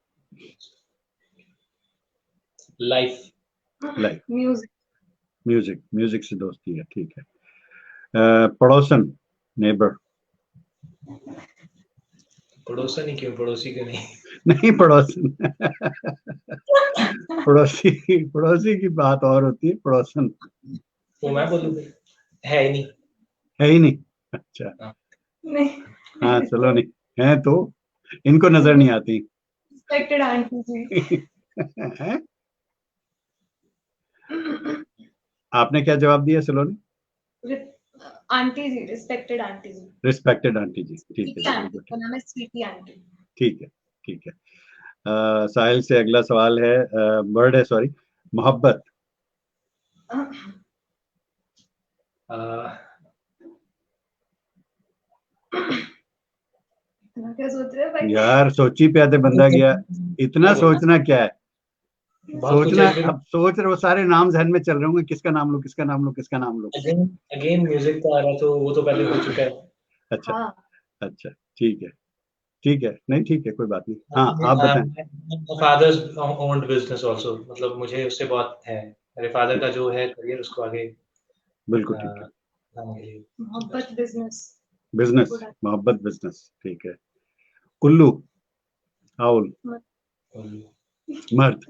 Life.
Like,
music.
Music, music से दोस्ती है, ठीक है। पड़ोसन, नेबर।
पड़ोसन ही क्यों, पड़ोसी क्यों नहीं?
नहीं, पड़ोसन। पड़ोसी, पड़ोसी की बात और होती है, पड़ोसन
वो मैं बोलूँ, है ही नहीं।
है ही नहीं। अच्छा,
नहीं,
हाँ चलो, नहीं है तो इनको नजर नहीं आती।
रिस्पेक्टेड आंटी जी।
हैं? आपने क्या जवाब दिया सलोनी?
आंटी जी, रिस्पेक्टेड आंटी जी।
रिस्पेक्टेड आंटी जी, ठीक है
स्वीटी
जी,
आंटी,
बिल्कुल
उसका नाम है स्वीटी आंटी।
ठीक है, ठीक है। साहिल से अगला सवाल है, वर्ड है, सॉरी, मोहब्बत।
क्या सोच रहे हो भाई?
यार सोची पे आते बंदा गया, इतना
क्या बोला?
सोचना क्या है?
बहुत कुछ
सोचना,
है फिर।
अब सोच रहे हो, सारे नाम जहन में चल रहे होंगे, किसका नाम लो, किसका नाम लो, किसका नाम लो।
अगेन अगेन म्यूजिक तो आ रहा, तो वो तो पहले हो चुका है।
अच्छा,
हाँ,
अच्छा, ठीक है, ठीक है, नहीं ठीक है, कोई बात नहीं। हाँ, आप बताएं।
फादर्स ओन्ड बिजनेस आल्सो, मतलब मुझे उससे बहुत है, मेरे फादर का जो है करियर, उसको आगे
बिल्कुल ठीक है।
लाने के लिए।
मोहब्बत बिजनेस।
बिजनेस, मोहब्बत बिजनेस, ठीक है। उल्लू, आउल, मर्द।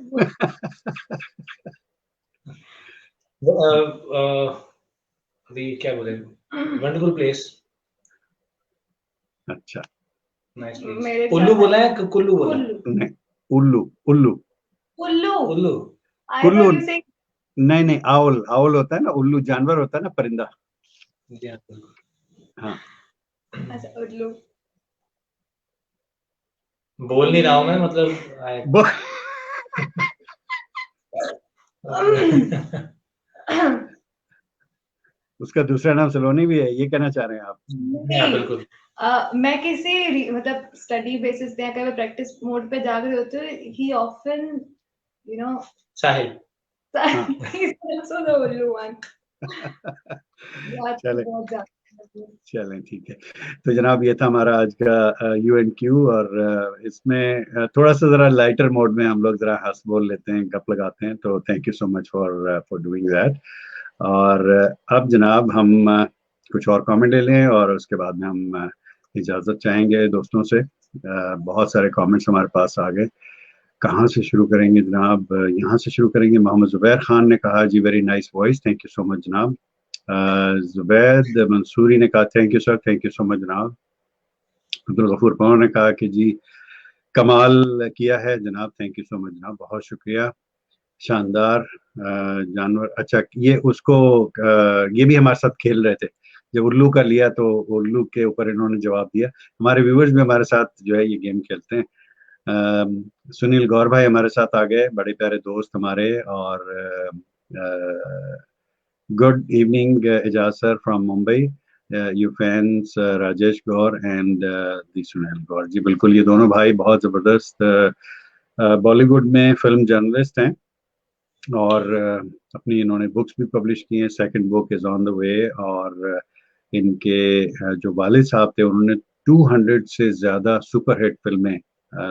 अभी क्या बोले, वंडरफुल प्लेस,
अच्छा,
नाइस
मेरे
प्लेस।
साथ
उल्लू बोला
है।
है कि कुल्लू बोला है?
कुल्लू।
नहीं, उल्लू, उल्लू,
कुल्लू।
उल्लू।
I
Kullu,
thought you say
नहीं नहीं, आउल, आउल होता है ना, उल्लू जानवर होता है ना, परिंदा।
जी हाँ, बिल्कुल।
हाँ।
अच्छा, उल्लू।
बोल नहीं रहा हूँ मैं, मतलब
वो उसका दूसरा नाम सलोनी भी है, ये कहना चाह रहे हैं आप?
हाँ, बिल्कुल।
मैं किसी मतलब स्टडी बेसिस पे या कभी प्रैक्टिस मोड पे जा रही होती हूँ, he often, you know,
साहिल।
हाँ।
he's also the उल्लू one. याद तो
चले,
बहुत ज्यादा है।
चलें, ठीक है। तो जनाब, ये था हमारा आज का U&Q, और इसमें थोड़ा सा जरा लाइटर मोड में हम लोग जरा हंस बोल लेते हैं, गप लगाते हैं, तो thank you so much for doing that. और अब जनाब हम कुछ और कमेंट ले लें, और उसके बाद में हम इजाज़त चाहेंगे दोस्तों से। बहुत सारे कमेंट्स हमारे पास आ गए, कहाँ से शुरू करेंगे जनाब? यहाँ से शुरू करेंगे। मोहम्मद जुबैर खान ने कहा जी, very nice voice, thank you so much जनाब। जुबैद मंसूरी ने कहा thank you sir, thank you so much जनाब। अब्दुल गफूर पवन ने कहा कि जी कमाल किया है जनाब, थैंक यू सो मच जनाब, बहुत शुक्रिया, शानदार। जानवर, अच्छा, ये उसको ये भी हमारे साथ खेल रहे थे, जब उल्लू का लिया तो उल्लू के ऊपर इन्होंने जवाब दिया। हमारे व्यूवर्स भी हमारे साथ जो है ये गेम खेलते हैं। सुनील गौर भाई हमारे साथ आ गए, बड़े प्यारे दोस्त हमारे। और good evening Ejaz sir from Mumbai, you fans Rajesh Gaur and the Sunil Gaur. जी बिल्कुल, ये दोनों भाई बहुत जबरदस्त बॉलीवुड में फिल्म जर्नलिस्ट हैं, और अपनी इन्होंने बुक्स भी पब्लिश की हैं। Second book is on the way. और इनके जो वालिद साहब थे, उन्होंने 200 से ज्यादा सुपरहिट फिल्में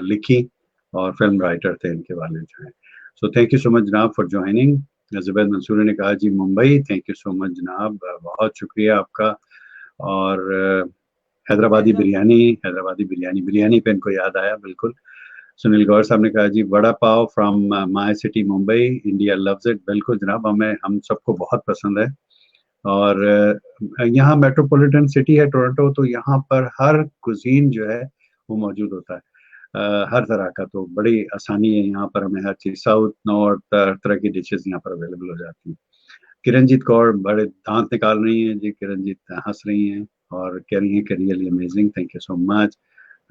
लिखी, और फिल्म राइटर थे इनके वालिद जो हैं। So thank you so much जनाब फॉर ज्वाइनिंग। जुबैद मंसूरी ने कहा जी Mumbai, thank you so much जनाब, बहुत शुक्रिया आपका। और हैदराबादी बिरयानी, हैदराबादी बिरयानी, बिरयानी पे इनको याद आया, बिल्कुल। सुनील गौर साहब ने कहा जी vada pav from my city Mumbai, India loves it. बिल्कुल जनाब, हमें, हम सबको बहुत पसंद है। और यहाँ मेट्रोपॉलिटन सिटी है टोरंटो, तो यहाँ पर हर कुजीन जो है वो मौजूद होता है, हर तरह का। तो बड़ी आसानी है यहाँ पर, हमें हर चीज़, साउथ नॉर्थ तरह की डिशेज यहाँ पर अवेलेबल हो जाती हैं। किरणजीत कौर बड़े दांत निकाल रही हैं जी, किरणजीत हंस रही हैं और कह रही हैं कि really amazing, thank you so much.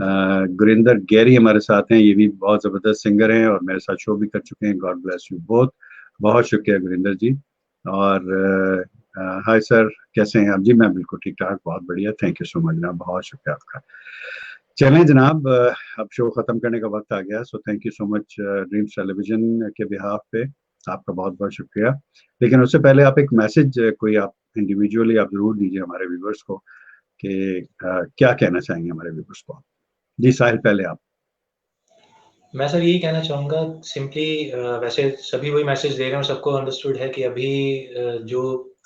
Gurinder Gary हमारे साथ हैं, ये भी बहुत ज़बरदस्त सिंगर हैं और मेरे साथ शो भी कर चुके हैं। गॉड ब्लेस यू बोथ, बहुत शुक्रिया गुरिंदर जी। और हाय सर, कैसे हैं आप? जी मैं बिल्कुल ठीक ठाक, बहुत बढ़िया, थैंक यू सो मच जनाब, बहुत शुक्रिया आपका। चलें जनाब, अब शो ख़त्म करने का वक्त आ गया। सो thank you so much dreams television के बिहाफ पे, आपका बहुत बहुत शुक्रिया। लेकिन उससे पहले आप एक मैसेज कोई आप इंडिविजुअली आप जरूर दीजिए हमारे व्यूवर्स को, कि क्या कहना चाहेंगे हमारे व्यूवर्स को? जी साहिल, पहले आप।
मैं सर यही कहना चाहूँगा सिंपली, वैसे सभी वही मैसेज दे रहे हैं और सबको अंडरस्टूड है कि अभी जो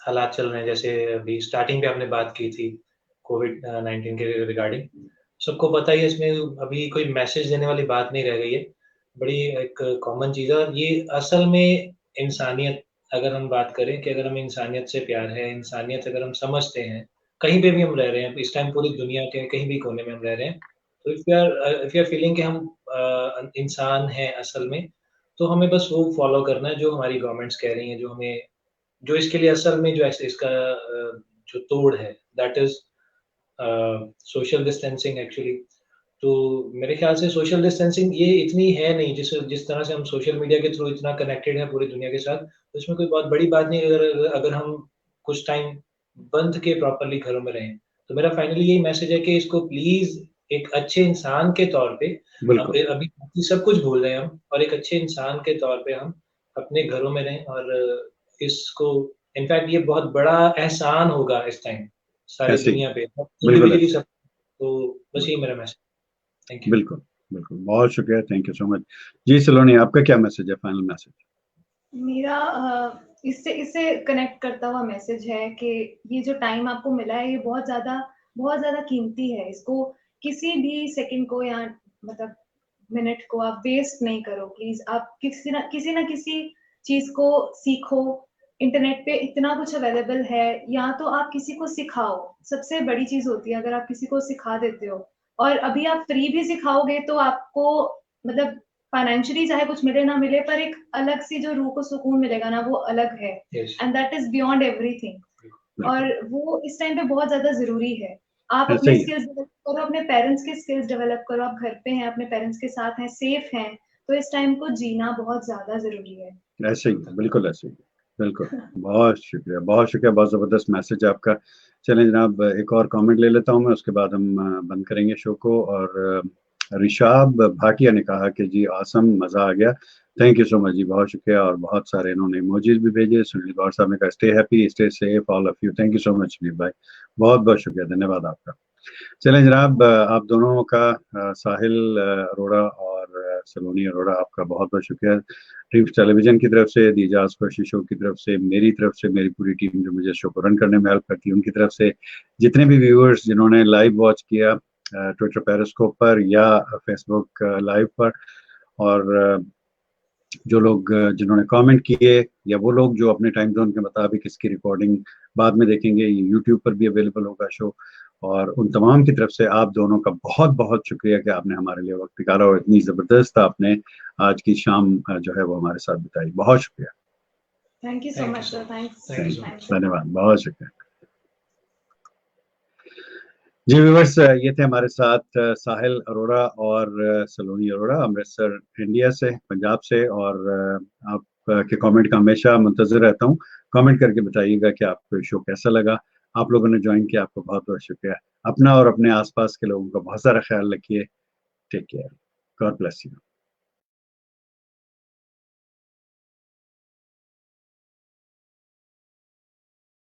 हालात चल रहे हैं, जैसे अभी स्टार्टिंग पे आपने बात की थी कोविड 19 के रिगार्डिंग, सबको पता ही है, इसमें अभी कोई मैसेज देने वाली बात नहीं रह गई है, बड़ी एक कॉमन चीज़ है। और ये असल में इंसानियत, अगर हम बात करें कि अगर हमें इंसानियत से प्यार है, इंसानियत अगर हम समझते हैं, कहीं पे भी हम रह रहे हैं, इस टाइम पूरी दुनिया के कहीं भी कोने में हम रह रहे हैं, तो इफ यू आर फीलिंग कि हम इंसान हैं असल में, तो हमें बस वो फॉलो करना है जो हमारी गवर्नमेंट्स कह रही हैं, जो इसके लिए असल में जो इसका जो तोड़ है, that is social distancing actually. तो मेरे ख्याल से सोशल डिस्टेंसिंग ये इतनी है नहीं, जिस तरह से हम सोशल मीडिया के थ्रू इतना कनेक्टेड हैं पूरी दुनिया के साथ, तो इसमें कोई बहुत बड़ी बात नहीं है अगर अगर हम कुछ टाइम बंद के प्रॉपर्ली घरों में रहें। तो मेरा फाइनली यही मैसेज है कि इसको प्लीज़ एक अच्छे इंसान के तौर पे,
बिल्कुल।
अभी बाकी सब कुछ भूल जाएँ हम, और एक अच्छे इंसान के तौर पे हम अपने घरों में रहें, और इसको इनफैक्ट ये बहुत बड़ा एहसान होगा इस टाइम सारी
ऐसे ही,
दुनिया पे,
बिल्कुल
इंडिविजुअली
ऐसे
सब। तो बस यही
बिल्कुल,
मेरा मैसेज। Thank you.
बिल्कुल, बिल्कुल। बहुत शुक्रिया, थैंक यू सो मच। जी सलोनी, आपका क्या मैसेज है, फाइनल मैसेज?
मेरा इससे इससे कनेक्ट करता हुआ मैसेज है कि ये जो टाइम आपको मिला है, ये बहुत ज़्यादा कीमती है। इसको किसी भी सेकंड को या मतलब मिनट को आप वेस्ट नहीं करो प्लीज़। आप किसी ना किसी चीज़ को सीखो। इंटरनेट पे इतना कुछ अवेलेबल है, या तो आप किसी को सिखाओ। सबसे बड़ी चीज़ होती है अगर आप किसी को सिखा देते हो, और अभी आप फ्री भी सिखाओगे तो आपको मतलब फाइनेंशियली चाहे कुछ मिले ना मिले, पर एक अलग सी जो रूह को सुकून मिलेगा ना, वो अलग है।
Yes,
and that is beyond everything.
बिल्कुल,
और वो इस टाइम पे बहुत ज़्यादा ज़रूरी है। आप
ऐसे
अपने
ही है,
स्किल्स डेवलप करो, अपने पेरेंट्स के स्किल्स डेवलप करो। आप घर पे हैं, अपने पेरेंट्स के साथ हैं, सेफ हैं, तो इस टाइम को जीना बहुत ज़्यादा ज़रूरी है।
ऐसे ही है, बिल्कुल ऐसे ही है, बिल्कुल। बहुत शुक्रिया, बहुत शुक्रिया, बहुत ज़बरदस्त मैसेज है आपका। चलें जनाब, एक और कमेंट ले लेता हूँ मैं, उसके बाद हम बंद करेंगे शो को। और रिशाब भाटिया ने कहा कि जी आसम, मज़ा आ गया। थैंक यू सो मच जी, बहुत शुक्रिया। और बहुत सारे इन्होंने इमोजीज भी भेजे। सुनील गौर साहब ने कहा stay happy, stay safe all of you. Thank you so much Sunil भाई, बहुत बहुत शुक्रिया, धन्यवाद आपका। चलें जनाब, आप दोनों का, साहिल अरोड़ा और सलोनी अरोड़ा, आपका बहुत बहुत शुक्रिया। ड्रीम्स टेलीविजन की तरफ से, दी इजाज़ कोशिश शो की तरफ से, मेरी तरफ से, मेरी पूरी टीम जो मुझे शो को रन करने में हेल्प करती है, उनकी तरफ से, जितने भी व्यूअर्स जिन्होंने लाइव वॉच किया ट्विटर पेरिस्कोप पर या फेसबुक लाइव पर, और जो लोग जिन्होंने कमेंट किए, या वो लोग जो अपने टाइम जोन के मुताबिक इसकी रिकॉर्डिंग बाद में देखेंगे, ये यूट्यूब पर भी अवेलेबल होगा शो। और उन तमाम की तरफ से आप दोनों का बहुत बहुत शुक्रिया कि आपने हमारे लिए वक्त निकाला, और इतनी ज़बरदस्त आपने आज की शाम जो है वो हमारे साथ बिताई। बहुत शुक्रिया,
thank you so
thank you
much
so
sir.
Much,
thanks.
Thank you so
thank
much.
You, धन्यवाद, बहुत शुक्रिया। जी व्यूअर्स, ये थे हमारे साथ साहिल अरोड़ा और सलोनी अरोड़ा, अमृतसर इंडिया से, पंजाब से। और आप के कमेंट का हमेशा मुंतजर रहता हूँ। कमेंट करके बताइएगा कि आपको शो कैसा लगा। आप लोगों ने ज्वाइन किया, आपको बहुत बहुत शुक्रिया। अपना और अपने आसपास के लोगों का बहुत सारा ख्याल रखिए। Take care, God bless you.